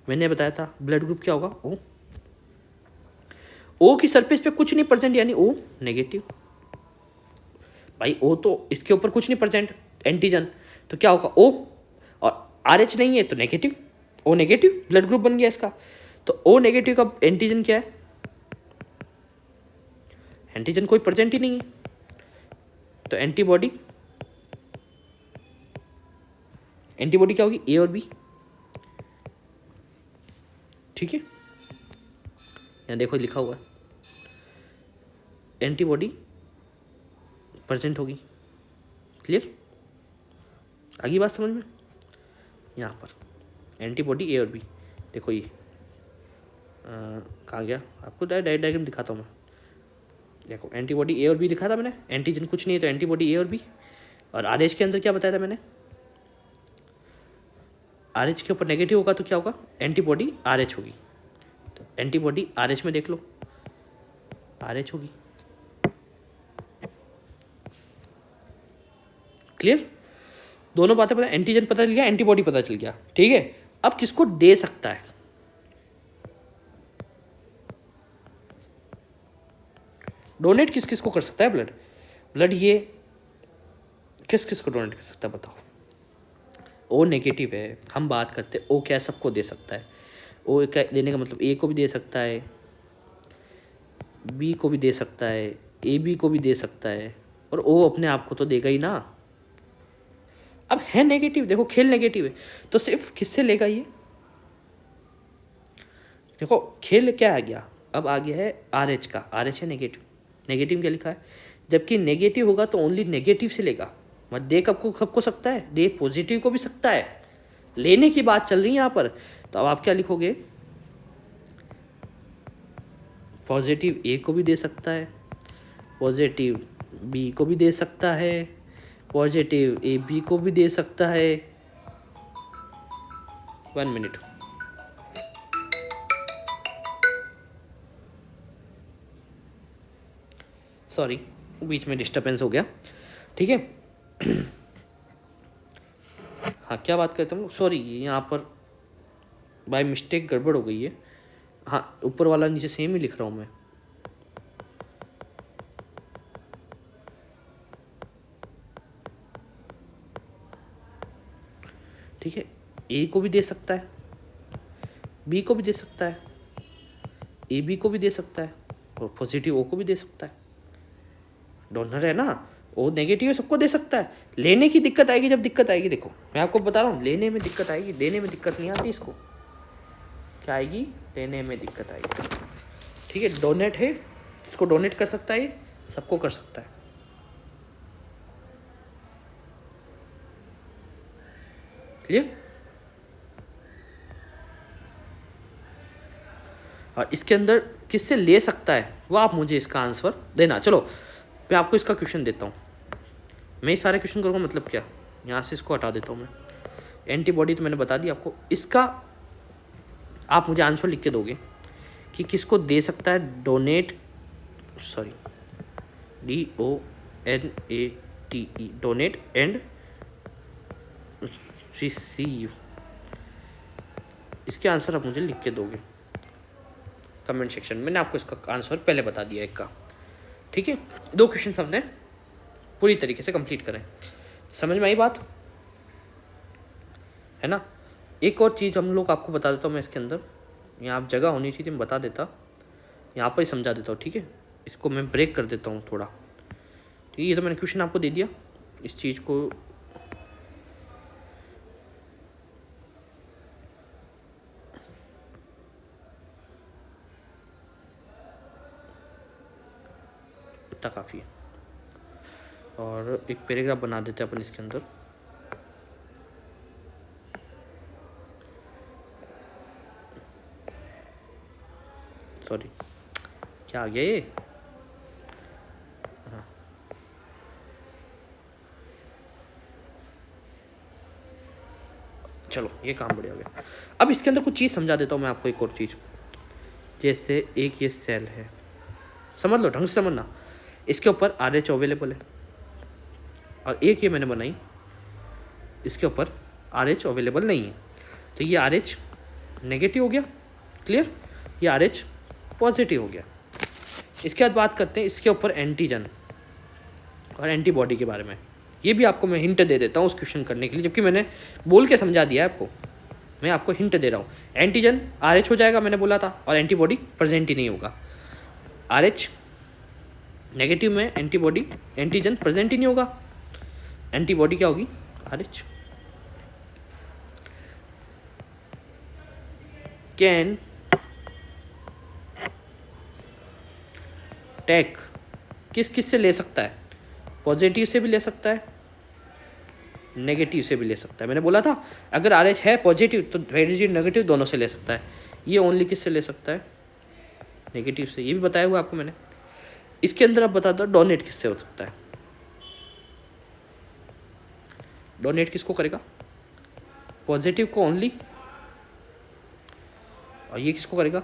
मैंने बताया था ब्लड ग्रुप क्या होगा, ओ की सरफेस पे कुछ नहीं परसेंट यानी ओ नेगेटिव। भाई ओ तो इसके ऊपर कुछ नहीं परसेंट एंटीजन, तो क्या होगा ओ, और RH नहीं है तो negative, O negative blood group बन गया इसका। तो ओ नेगेटिव का एंटीजन क्या है, एंटीजन कोई परसेंट ही नहीं है, तो एंटीबॉडी क्या होगी, ए और बी। ठीक है, यहाँ देखो लिखा हुआ है एंटीबॉडी परसेंट होगी। क्लियर, आगे बात समझ में। यहाँ पर एंटीबॉडी ए और बी, देखो ये कहाँ गया, आपको डायग्राम दिखाता हूँ मैं। देखो एंटीबॉडी ए और बी लिखा था मैंने, एंटीजन कुछ नहीं है तो एंटीबॉडी ए और बी। और RH के अंदर क्या बताया था मैंने, RH के ऊपर नेगेटिव होगा तो क्या होगा, एंटीबॉडी RH होगी। तो एंटीबॉडी RH में देख लो, RH होगी। क्लियर? दोनों बातें पता, एंटीजन पता चल गया, एंटीबॉडी पता चल गया, ठीक है। अब किसको दे सकता है? डोनेट किस किस को कर सकता है ब्लड? ब्लड ये किस किस को डोनेट कर सकता है बताओ? ओ नेगेटिव है, हम बात करते ओ क्या सबको दे सकता है। ओ क्या देने का मतलब, ए को भी दे सकता है, बी को भी दे सकता है, ए बी को भी दे सकता है, और ओ अपने आप को तो देगा ही ना। अब है नेगेटिव, देखो खेल नेगेटिव है, तो सिर्फ किससे लेगा ये? देखो खेल क्या आ गया, अब आ गया है RH का। RH है नेगेटिव, नेगेटिव क्या लिखा है? जबकि नेगेटिव होगा तो ओनली नेगेटिव से लेगा, मत दे सबको सकता है, दे पॉजिटिव को भी सकता है। लेने की बात चल रही है यहाँ पर, तो अब आप क्या लिखोगे? पॉजिटिव ए को भी दे सकता है, पॉजिटिव बी को भी दे सकता है, पॉजिटिव ए बी को भी दे सकता है। 1 मिनट, सॉरी बीच में डिस्टर्बेंस हो गया, ठीक है। हाँ क्या बात करते हम, सॉरी यहाँ पर बाय मिस्टेक गड़बड़ हो गई है। हाँ ऊपर वाला नीचे सेम ही लिख रहा हूँ मैं, ठीक है। ए को भी दे सकता है, बी को भी दे सकता है, ए बी को भी दे सकता है, और पॉजिटिव ओ को भी दे सकता है। डोनर है ना, ओ नेगेटिव सबको दे सकता है। लेने की दिक्कत आएगी, जब दिक्कत आएगी, देखो मैं आपको बता रहा हूँ, लेने में दिक्कत आएगी, देने में दिक्कत नहीं आती इसको। क्या आएगी? लेने में दिक्कत आएगी, ठीक है। डोनेट है, इसको डोनेट कर सकता है, सबको कर सकता है। क्लियर? और इसके अंदर किससे ले सकता है वो आप मुझे इसका आंसर देना। चलो मैं आपको इसका क्वेश्चन देता हूँ। मैं ये सारे क्वेश्चन करूँगा, मतलब क्या, यहाँ से इसको हटा देता हूँ मैं। एंटीबॉडी तो मैंने बता दी आपको, इसका आप मुझे आंसर लिख के दोगे कि किसको दे सकता है donate, sorry DONATE, donate and receive. इसके आंसर आप मुझे लिख के दोगे कमेंट सेक्शन में। मैंने आपको इसका आंसर पहले बता दिया एक का, ठीक है। 2 क्वेश्चन हमने पूरी तरीके से कंप्लीट करें, समझ में आई बात है ना। एक और चीज़ हम लोग आपको बता देता हूँ मैं इसके अंदर, यहाँ आप जगह होनी चाहिए, मैं बता देता, यहाँ पर ही समझा देता हूँ, ठीक है। इसको मैं ब्रेक कर देता हूँ थोड़ा, ठीक है। ये तो मैंने क्वेश्चन आपको दे दिया, इस चीज़ को इतना काफ़ी है, और एक पैराग्राफ बना देते हैं अपन इसके अंदर। सॉरी क्या आ गया ये, हाँ चलो ये काम बढ़िया हो गया। अब इसके अंदर कुछ चीज़ समझा देता हूँ मैं आपको, एक और चीज़। जैसे एक ये सेल है, समझ लो, ढंग से समझना। इसके ऊपर RH अवेलेबल है, और एक ये मैंने बनाई, इसके ऊपर RH अवेलेबल नहीं है, तो ये RH नेगेटिव हो गया। क्लियर? ये RH पॉजिटिव हो गया। इसके बाद बात करते हैं इसके ऊपर एंटीजन और एंटीबॉडी के बारे में। ये भी आपको मैं हिंट दे देता हूँ उस क्वेश्चन करने के लिए, जबकि मैंने बोल के समझा दिया है आपको, मैं आपको हिंट दे रहा हूँ। एंटीजन RH हो जाएगा, मैंने बोला था, और एंटीबॉडी प्रेजेंट ही नहीं होगा। RH नेगेटिव में एंटीबॉडी, एंटीजन प्रेजेंट ही नहीं होगा, एंटीबॉडी क्या होगी? RH। कैन टेक किस किस से ले सकता है? पॉजिटिव से भी ले सकता है, नेगेटिव से भी ले सकता है। मैंने बोला था अगर RH है पॉजिटिव तो पॉजिटिव नेगेटिव दोनों से ले सकता है। ये ओनली किस से ले सकता है? नेगेटिव से, ये भी बताया हुआ आपको मैंने। इसके अंदर अब बता दो डोनेट किससे हो सकता है। डोनेट किसको करेगा? पॉजिटिव को ओनली, और ये किसको करेगा?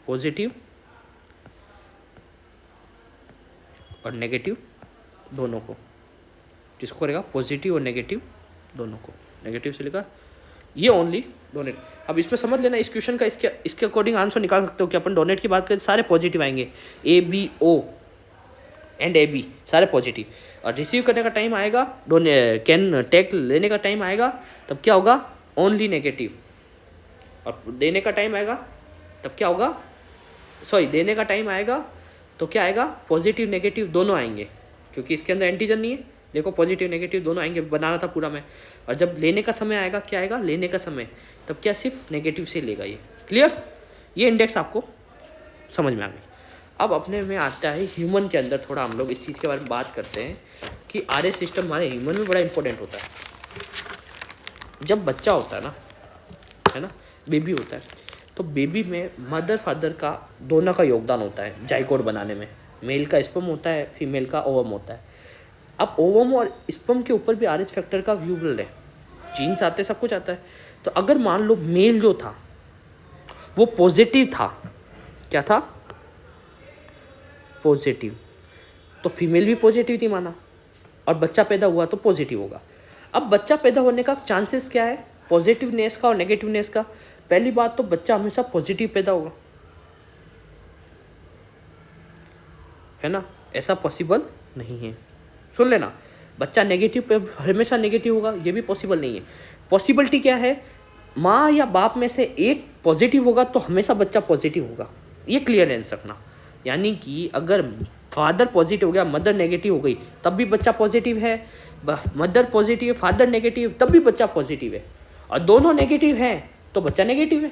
पॉजिटिव और नेगेटिव दोनों को, किसको करेगा, पॉजिटिव और नेगेटिव दोनों को, नेगेटिव से लिखा ये ओनली डोनेट। अब इसमें समझ लेना इस क्वेश्चन का इसके अकॉर्डिंग आंसर निकाल सकते हो कि अपन डोनेट की बात करें सारे पॉजिटिव आएंगे, ABO एंड AB सारे पॉजिटिव, और रिसीव करने का टाइम आएगा, कैन टेक लेने का टाइम आएगा तब क्या होगा, ओनली नेगेटिव, और देने का टाइम आएगा तब क्या होगा, सॉरी देने का टाइम आएगा तो क्या आएगा, पॉजिटिव नेगेटिव दोनों आएंगे, क्योंकि इसके अंदर एंटीजन नहीं है, देखो पॉजिटिव नेगेटिव दोनों आएंगे, बनाना था पूरा मैं। और जब लेने का समय आएगा, क्या आएगा, लेने का समय, तब क्या सिर्फ नेगेटिव से लेगा ये। क्लियर, ये इंडेक्स आपको समझ में आ गई। अब अपने में आता है ह्यूमन के अंदर, थोड़ा हम लोग इस चीज़ के बारे में बात करते हैं कि RS सिस्टम हमारे ह्यूमन में बड़ा इंपॉर्टेंट होता है। जब बच्चा होता है ना, बेबी होता है, तो बेबी में मदर फादर का दोनों का योगदान होता है जाइगोट बनाने में। मेल का स्पर्म होता है, फीमेल का ओवम होता है। अब ओवम और स्पर्म के ऊपर भी RH फैक्टर का व्यूबल है, जीन्स आते सब कुछ आता है। तो अगर मान लो मेल जो था वो पॉजिटिव था, क्या था, पॉजिटिव, तो फीमेल भी पॉजिटिव थी माना, और बच्चा पैदा हुआ तो पॉजिटिव होगा। अब बच्चा पैदा होने का चांसेस क्या है, पॉजिटिवनेस का और नेगेटिवनेस का। पहली बात तो बच्चा हमेशा पॉजिटिव पैदा होगा, है ना, ऐसा पॉसिबल नहीं है। सुन लेना, बच्चा नेगेटिव पे हमेशा नेगेटिव होगा, ये भी पॉसिबल नहीं है। पॉसिबिलिटी क्या है, माँ या बाप में से एक पॉजिटिव होगा तो हमेशा बच्चा पॉजिटिव होगा, ये क्लियरेंस रखना। यानी कि अगर फादर पॉजिटिव हो गया, मदर नेगेटिव हो गई, तब भी बच्चा पॉजिटिव है, मदर पॉजिटिव है, फादर नेगेटिव, तब भी बच्चा पॉजिटिव है। और दोनों नेगेटिव हैं तो बच्चा नेगेटिव है,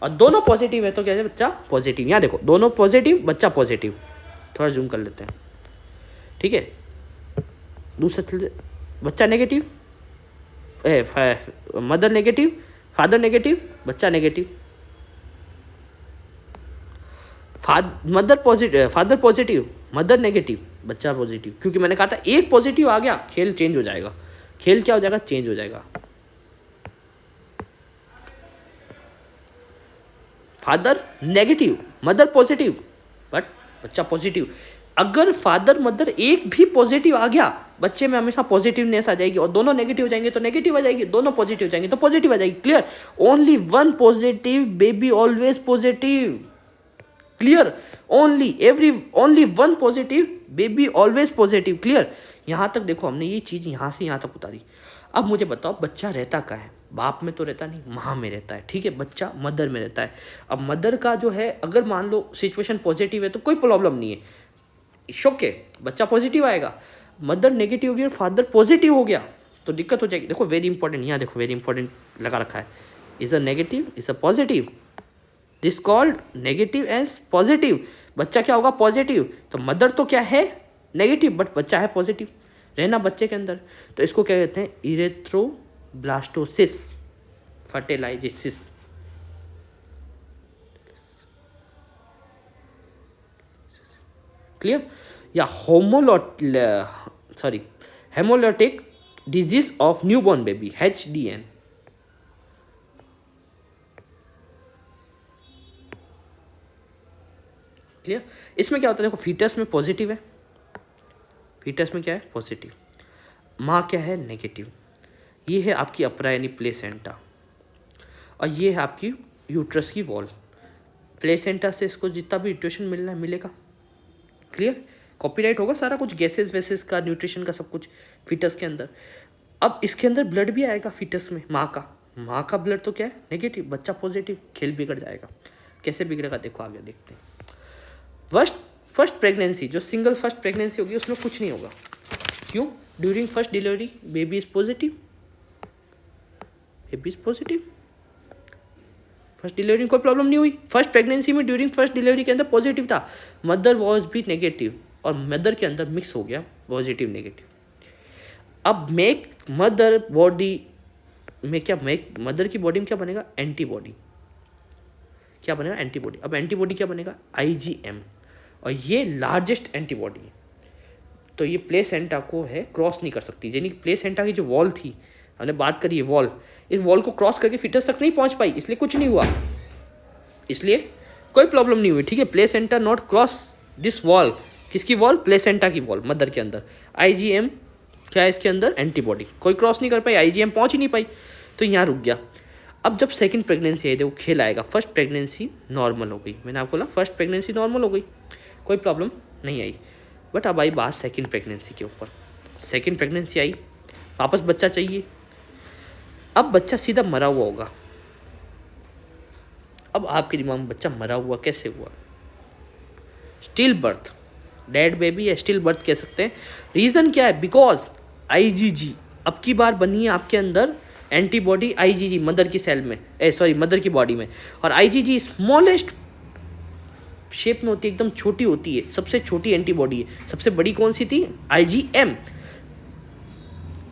और दोनों पॉजिटिव है तो क्या है, बच्चा पॉजिटिव। यहाँ देखो, दोनों पॉजिटिव, बच्चा पॉजिटिव। थोड़ा जूम कर लेते हैं, ठीक है। दूसरा, बच्चा negative, mother negative, father negative, बच्चा negative. Father positive, mother negative, बच्चा पॉजिटिव। क्योंकि मैंने कहा था एक पॉजिटिव आ गया, खेल चेंज हो जाएगा। खेल क्या हो जाएगा, चेंज हो जाएगा। Father negative, mother positive, but बच्चा पॉजिटिव। अगर फादर मदर एक भी पॉजिटिव आ गया, बच्चे में हमेशा पॉजिटिवनेस आ जाएगी, और दोनों नेगेटिव हो जाएंगे तो नेगेटिव आ जाएगी, दोनों पॉजिटिव हो जाएंगे तो पॉजिटिव आ जाएगी। Clear, only one positive baby always positive. Clear, only one positive baby always positive. Clear, यहाँ तक देखो, हमने ये चीज़ यहाँ से यहाँ तक उतारी। अब मुझे बताओ, बच्चा रहता कहाँ है, बाप में तो रहता नहीं, माँ में रहता है, ठीक है, बच्चा मदर में रहता है। अब मदर का जो है, अगर मान लो सिचुएशन पॉजिटिव है तो कोई प्रॉब्लम नहीं है, ओके, बच्चा पॉजिटिव आएगा। मदर नेगेटिव हो गई और फादर पॉजिटिव हो गया तो दिक्कत हो जाएगी। देखो वेरी इंपॉर्टेंट, यहाँ देखो वेरी इंपॉर्टेंट लगा रखा है, is a negative, is a positive, this called negative as positive. बच्चा क्या होगा, पॉजिटिव, तो मदर तो क्या है, नेगेटिव, बट बच्चा है पॉजिटिव, रहना बच्चे के अंदर। तो इसको क्या कहते हैं, इरेथ्रोब्लास्टोसिस फर्टिलाइजेसिस। क्लियर, या haemolytic disease of newborn baby, HDN। Clear, इसमें क्या होता है, देखो फीटस में पॉजिटिव है, फीटस में क्या है, पॉजिटिव, माँ क्या है, नेगेटिव। ये है आपकी अपरा यानी प्लेसेंटा, और ये है आपकी यूट्रस की वॉल। प्लेसेंटा से इसको जितना भी न्यूट्रिशन मिलना है मिलेगा। क्लियर, कॉपीराइट होगा सारा कुछ, गैसेस वैसेस का, न्यूट्रिशन का, सब कुछ फीटस के अंदर। अब इसके अंदर ब्लड भी आएगा फीटस में, माँ का ब्लड तो क्या है, नेगेटिव, बच्चा पॉजिटिव, खेल बिगड़ जाएगा। कैसे बिगड़ेगा देखो, आगे देखते हैं। फर्स्ट प्रेगनेंसी, जो सिंगल फर्स्ट प्रेगनेंसी होगी उसमें कुछ नहीं होगा। क्यों, during first delivery baby is positive, first delivery में कोई प्रॉब्लम नहीं हुई। फर्स्ट प्रेगनेंसी में ड्यूरिंग फर्स्ट डिलीवरी के अंदर पॉजिटिव था, मदर वॉज भी नेगेटिव, और मदर के अंदर मिक्स हो गया पॉजिटिव नेगेटिव। अब मदर की बॉडी में क्या बनेगा, एंटीबॉडी। क्या बनेगा, एंटीबॉडी। अब एंटीबॉडी क्या बनेगा, IgM, और ये लार्जेस्ट एंटीबॉडी है। तो ये प्लेसेंटा को है क्रॉस नहीं कर सकती, यानी प्लेसेंटा की जो वॉल थी, हमने बात करी है वॉल, इस वॉल को क्रॉस करके फीटस तक नहीं पहुंच पाई, इसलिए कुछ नहीं हुआ, इसलिए कोई प्रॉब्लम नहीं हुई। ठीक है, placenta not cross this wall किसकी वॉल? प्लेसेंटा की वॉल, मदर के अंदर। IgM क्या है इसके अंदर? एंटीबॉडी। कोई क्रॉस नहीं कर पाई, IgM पहुंच ही नहीं पाई, तो यहाँ रुक गया। अब जब सेकंड प्रेगनेंसी आई, देखो खेल आएगा। फर्स्ट प्रेगनेंसी नॉर्मल हो गई, मैंने आपको बोला फर्स्ट प्रेगनेंसी नॉर्मल हो गई, कोई प्रॉब्लम नहीं आई। बट अब आई बात सेकंड प्रेगनेंसी के ऊपर। सेकंड प्रेगनेंसी आई, वापस बच्चा चाहिए। अब बच्चा सीधा मरा हुआ होगा। अब आपके दिमाग में बच्चा मरा हुआ कैसे हुआ? स्टिल बर्थ, डेड बेबी या स्टिल बर्थ कह सकते हैं। रीज़न क्या है? बिकॉज IgG अब की बार बनी है आपके अंदर एंटीबॉडी। IgG मदर की सेल में, मदर की बॉडी में। और IgG स्मॉलेस्ट शेप में होती है, एकदम छोटी होती है, सबसे छोटी एंटीबॉडी है। सबसे बड़ी कौन सी थी? IgM।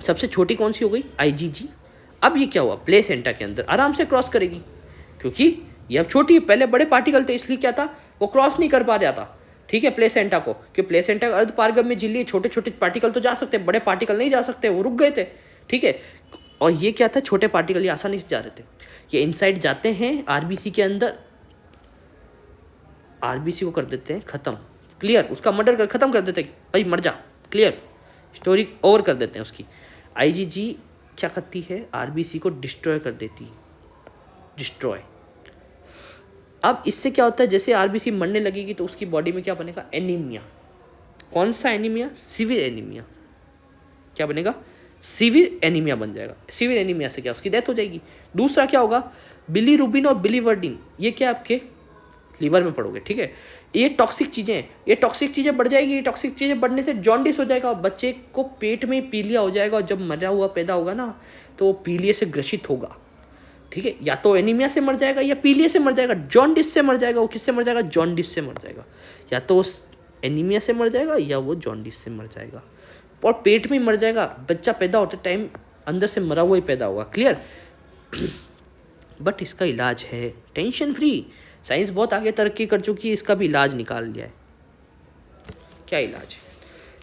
सबसे छोटी कौन सी हो गई? IgG। अब ये क्या हुआ? प्लेसेंटा के अंदर आराम से क्रॉस करेगी, क्योंकि ये अब छोटी है। पहले बड़े पार्टिकल थे, इसलिए क्या था, वो क्रॉस नहीं कर पा रहा था, ठीक है, प्लेसेंटा को। कि प्लेसेंटा अर्ध पारगम में झिल्ली, छोटे छोटे पार्टिकल तो जा सकते, बड़े पार्टिकल नहीं जा सकते, वो रुक गए थे, ठीक है। और ये क्या था, छोटे पार्टिकल ये आसानी से जा रहे थे। ये इनसाइड जाते हैं RBC के अंदर, RBC को कर देते हैं खत्म, क्लियर। उसका मर्डर कर खत्म कर देते हैं, भाई मर जा, क्लियर, स्टोरी ओवर कर देते हैं उसकी। IgG क्या करती है? RBC को डिस्ट्रॉय कर देती है, डिस्ट्रॉय। अब इससे क्या होता है, जैसे RBC मरने लगेगी तो उसकी बॉडी में क्या बनेगा? एनीमिया। कौन सा एनीमिया? Severe anaemia. क्या बनेगा? सीवियर एनीमिया बन जाएगा। सीवियर एनीमिया से क्या, उसकी डेथ हो जाएगी। दूसरा क्या होगा? बिलीरुबिन और बिलीवर्डिन, ये क्या आपके लीवर में पड़ोगे, ठीक है। ये टॉक्सिक चीज़ें हैं, ये टॉक्सिक चीज़ें बढ़ जाएगी। ये टॉक्सिक चीज़ें बढ़ने से जॉन्डिस हो जाएगा, और बच्चे को पेट में पीलिया हो जाएगा। और जब मरा हुआ पैदा होगा ना, तो वो पीलिया से ग्रसित होगा, ठीक है। या तो एनीमिया से मर जाएगा, या पीलिया से मर जाएगा, जॉन्डिस से मर जाएगा। वो किससे मर जाएगा? जॉन्डिस से मर जाएगा। या तो एनीमिया से मर जाएगा, या वो जॉन्डिस से मर जाएगा, और पेट में मर जाएगा। बच्चा पैदा होते टाइम अंदर से मरा हुआ ही पैदा होगा, क्लियर। बट इसका इलाज है, टेंशन फ्री। साइंस बहुत आगे तरक्की कर चुकी है, इसका भी इलाज निकाल लिया है। क्या इलाज है?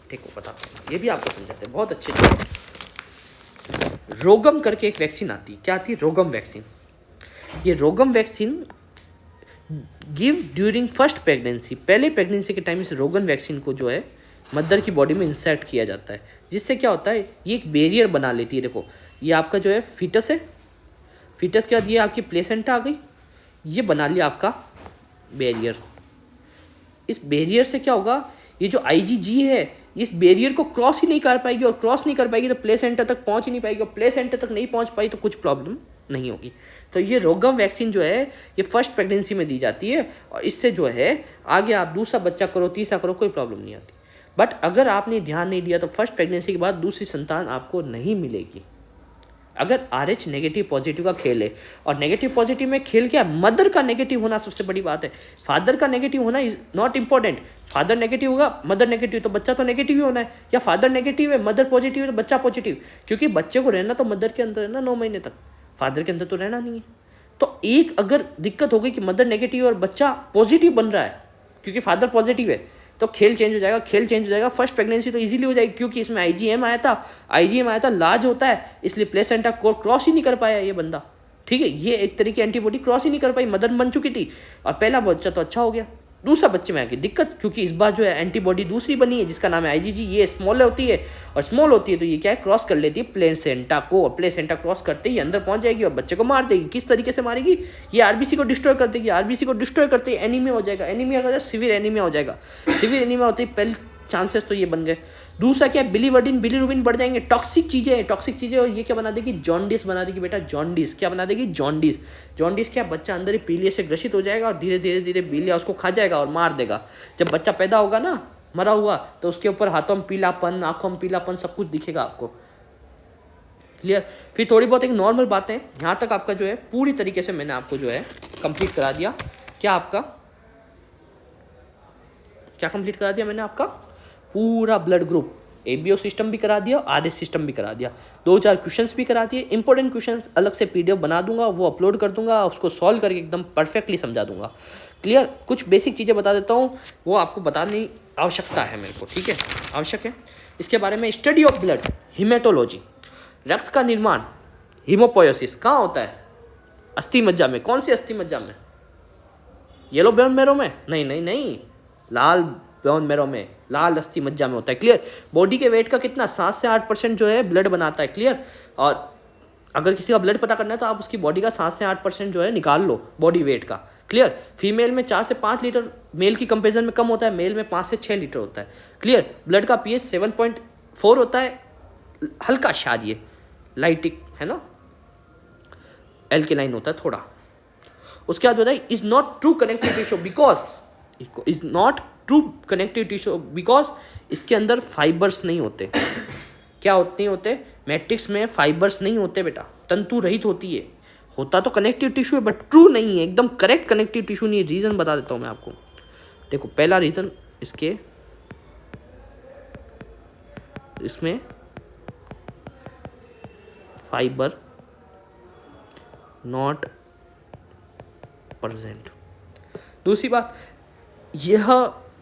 देखो बताते हैं, ये भी आपको समझाते हैं बहुत अच्छे से। रोगम करके एक वैक्सीन आती है। क्या आती है? Rhogam vaccine. ये Rhogam vaccine give during first pregnancy. पहले प्रेगनेंसी के टाइम इस रोगन वैक्सीन को जो है मदर की बॉडी में इंसर्ट किया जाता है, जिससे क्या होता है, ये एक बैरियर बना लेती है। देखो ये आपका जो है फीटस है, फीटस के बाद ये आपकी प्लेसेंटा आ गई, ये बना लिया आपका बैरियर। इस बैरियर से क्या होगा, ये जो IgG है इस बैरियर को क्रॉस ही नहीं कर पाएगी, और क्रॉस नहीं कर पाएगी तो प्लेसेंटा तक पहुंच ही नहीं पाएगी, और प्लेसेंटा तक नहीं पहुंच पाई तो कुछ प्रॉब्लम नहीं होगी। तो ये रोगम वैक्सीन जो है ये फर्स्ट प्रेगनेंसी में दी जाती है, और इससे जो है आगे आप दूसरा बच्चा करो, तीसरा करो, कोई प्रॉब्लम नहीं आती। बट अगर आपने ध्यान नहीं दिया तो फर्स्ट प्रेगनेंसी के बाद दूसरी संतान आपको नहीं मिलेगी। अगर RH नेगेटिव पॉजिटिव का खेल है, और नेगेटिव पॉजिटिव में खेल क्या है, मदर का नेगेटिव होना सबसे बड़ी बात है। फादर का नेगेटिव होना is not important. Father negative होगा, मदर नेगेटिव, तो बच्चा तो नेगेटिव ही होना है। या फादर नेगेटिव है, मदर पॉजिटिव है, तो बच्चा पॉजिटिव, क्योंकि बच्चे को रहना तो मदर के अंदर है ना 9 महीने तक, फादर के अंदर तो रहना नहीं है। तो एक अगर दिक्कत हो गई कि मदर नेगेटिव और बच्चा पॉजिटिव बन रहा है क्योंकि फादर पॉजिटिव है, तो खेल चेंज हो जाएगा, खेल चेंज हो जाएगा। फर्स्ट प्रेगनेंसी तो इजीली हो जाएगी, क्योंकि इसमें IgM आया था, लार्ज होता है, इसलिए प्लेसेंटा को क्रॉस ही नहीं कर पाया ये बंदा, ठीक है। ये एक तरीके एंटीबॉडी क्रॉस ही नहीं कर पाई, मदर बन चुकी थी, और पहला बच्चा तो अच्छा हो गया। दूसरा बच्चे में आके दिक्कत, क्योंकि इस बार जो है एंटीबॉडी दूसरी बनी है जिसका नाम है IgG। ये स्मॉल होती है, और स्मॉल होती है तो ये क्या है, क्रॉस कर लेती है प्लेसेंटा को, और प्लेसेंटा क्रॉस करते ही अंदर पहुंच जाएगी और बच्चे को मार देगी। किस तरीके से मारेगी, ये RBC को डिस्ट्रॉय कर देगी। RBC को डिस्ट्रॉय करते ही एनीमिया हो जाएगा, एनीमिया का सिवियर एनीमिया हो जाएगा। सिवियर एनीमिया होते ही पहले चांसेस तो ये बन गए। दूसरा क्या है, बिलीवर्डिन बिलीरुबिन बढ़ जाएंगे, टॉक्सिक चीज़ें, और ये क्या बना देगी, जॉन्डिस बना देगी बेटा, जॉन्डिस। क्या बना देगी, जॉन्डिस। जॉन्डिस क्या, बच्चा अंदर ही पीलिया से ग्रसित हो जाएगा, और धीरे धीरे पीलिया उसको खा जाएगा और मार देगा। जब बच्चा पैदा होगा ना मरा हुआ, तो उसके ऊपर हाथों में पीलापन, आंखों में पीलापन, सब कुछ दिखेगा आपको, क्लियर। फिर थोड़ी बहुत एक नॉर्मल बातें, यहाँ तक आपका जो है पूरी तरीके से मैंने आपको जो है कंप्लीट करा दिया। क्या कंप्लीट करा दिया मैंने, आपका पूरा ब्लड ग्रुप, ABO सिस्टम भी करा दिया, RH सिस्टम भी करा दिया, 2-4 क्वेश्चंस भी करा दिए। इंपॉर्टेंट क्वेश्चंस अलग से PDF बना दूंगा, वो अपलोड कर दूंगा, उसको सॉल्व करके एकदम परफेक्टली समझा दूंगा, क्लियर। कुछ बेसिक चीज़ें बता देता हूँ, वो आपको बताने आवश्यकता है मेरे को, ठीक है, आवश्यक है। इसके बारे में स्टडी ऑफ ब्लड, हिमेटोलॉजी, रक्त का निर्माण, हीमोपोएसिस कहाँ होता है, अस्थि मज्जा में। कौन सी अस्थि मज्जा में, येलो बोन मैरो में? नहीं, लाल बोन मैरो में, लाल अस्थि मज्जा में होता है। क्लियर। बॉडी के वेट का कितना 7 से 8% जो है ब्लड बनाता है। क्लियर। और अगर किसी का ब्लड पता करना है तो आप उसकी बॉडी का 7 से 8% जो है निकाल लो बॉडी वेट का। क्लियर। फीमेल में 4 से 5 लीटर मेल की कंपेरिजन में कम होता है, मेल में 5 से 6 लीटर होता है। क्लियर। ब्लड का पीएच 7.4 होता है, हल्का क्षारीय लाइटिक है ना, एल्केलाइन होता है थोड़ा। उसके बाद बताइए is not true connective tissue because इसके अंदर फाइबर्स नहीं होते। क्या नहीं होते? मैट्रिक्स में फाइबर्स नहीं होते बेटा, तंतु रहित होती है। होता तो कनेक्टिव टिश्यू है बट ट्रू नहीं है, एकदम करेक्ट कनेक्टिव टिश्यू नहीं है। रीजन बता देता हूं मैं आपको। देखो पहला रीजन इसमें फाइबर नॉट प्रेजेंट। दूसरी बात, यह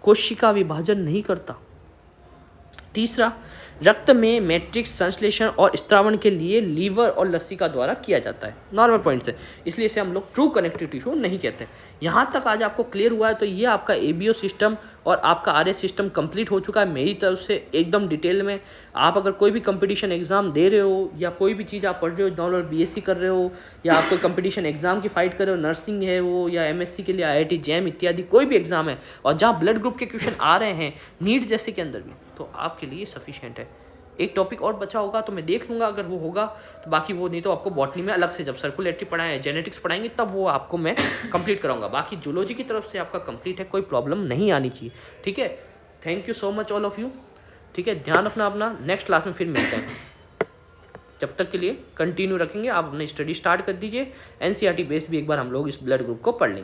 कोशिका विभाजन नहीं करता। तीसरा, रक्त में मैट्रिक्स संश्लेषण और स्त्रावण के लिए लीवर और लसिका द्वारा किया जाता है। नॉर्मल पॉइंट्स है, इसलिए इसे हम लोग ट्रू कनेक्टिव टिश्यू नहीं कहते। यहाँ तक आज आपको क्लियर हुआ है तो ये आपका एबीओ सिस्टम और आपका आरएस सिस्टम कंप्लीट हो चुका है मेरी तरफ से एकदम डिटेल में। आप अगर कोई भी कंपटीशन एग्जाम दे रहे हो या कोई भी चीज़ आप पढ़ रहे हो, नॉर्मल बीएससी कर रहे हो या आप कोई कंपटीशन एग्जाम की फाइट कर रहे हो, नर्सिंग है वो या एमएससी के लिए आईआईटी जैम इत्यादि कोई भी एग्जाम है, और जहाँ ब्लड ग्रुप के क्वेश्चन आ रहे हैं नीट जैसे के अंदर भी, तो आपके लिए सफिशिएंट है। एक टॉपिक और बचा होगा तो मैं देख लूँगा, अगर वो होगा तो बाकी वो, नहीं तो आपको बॉटनी में अलग से जब सर्कुलेटरी पढ़ाएं, जेनेटिक्स पढ़ाएंगे तब वो आपको मैं कंप्लीट कराऊंगा। बाकी जूलॉजी की तरफ से आपका कंप्लीट है, कोई प्रॉब्लम नहीं आनी चाहिए। ठीक है, thank you so much all of you. ठीक है, ध्यान रखना अपना, नेक्स्ट क्लास में फिर मिलते हैं। जब तक के लिए कंटिन्यू रखेंगे, आप अपनी स्टडी स्टार्ट कर दीजिए। एनसीईआरटी बेस भी एक बार हम लोग इस ब्लड ग्रुप को पढ़ लेंगे।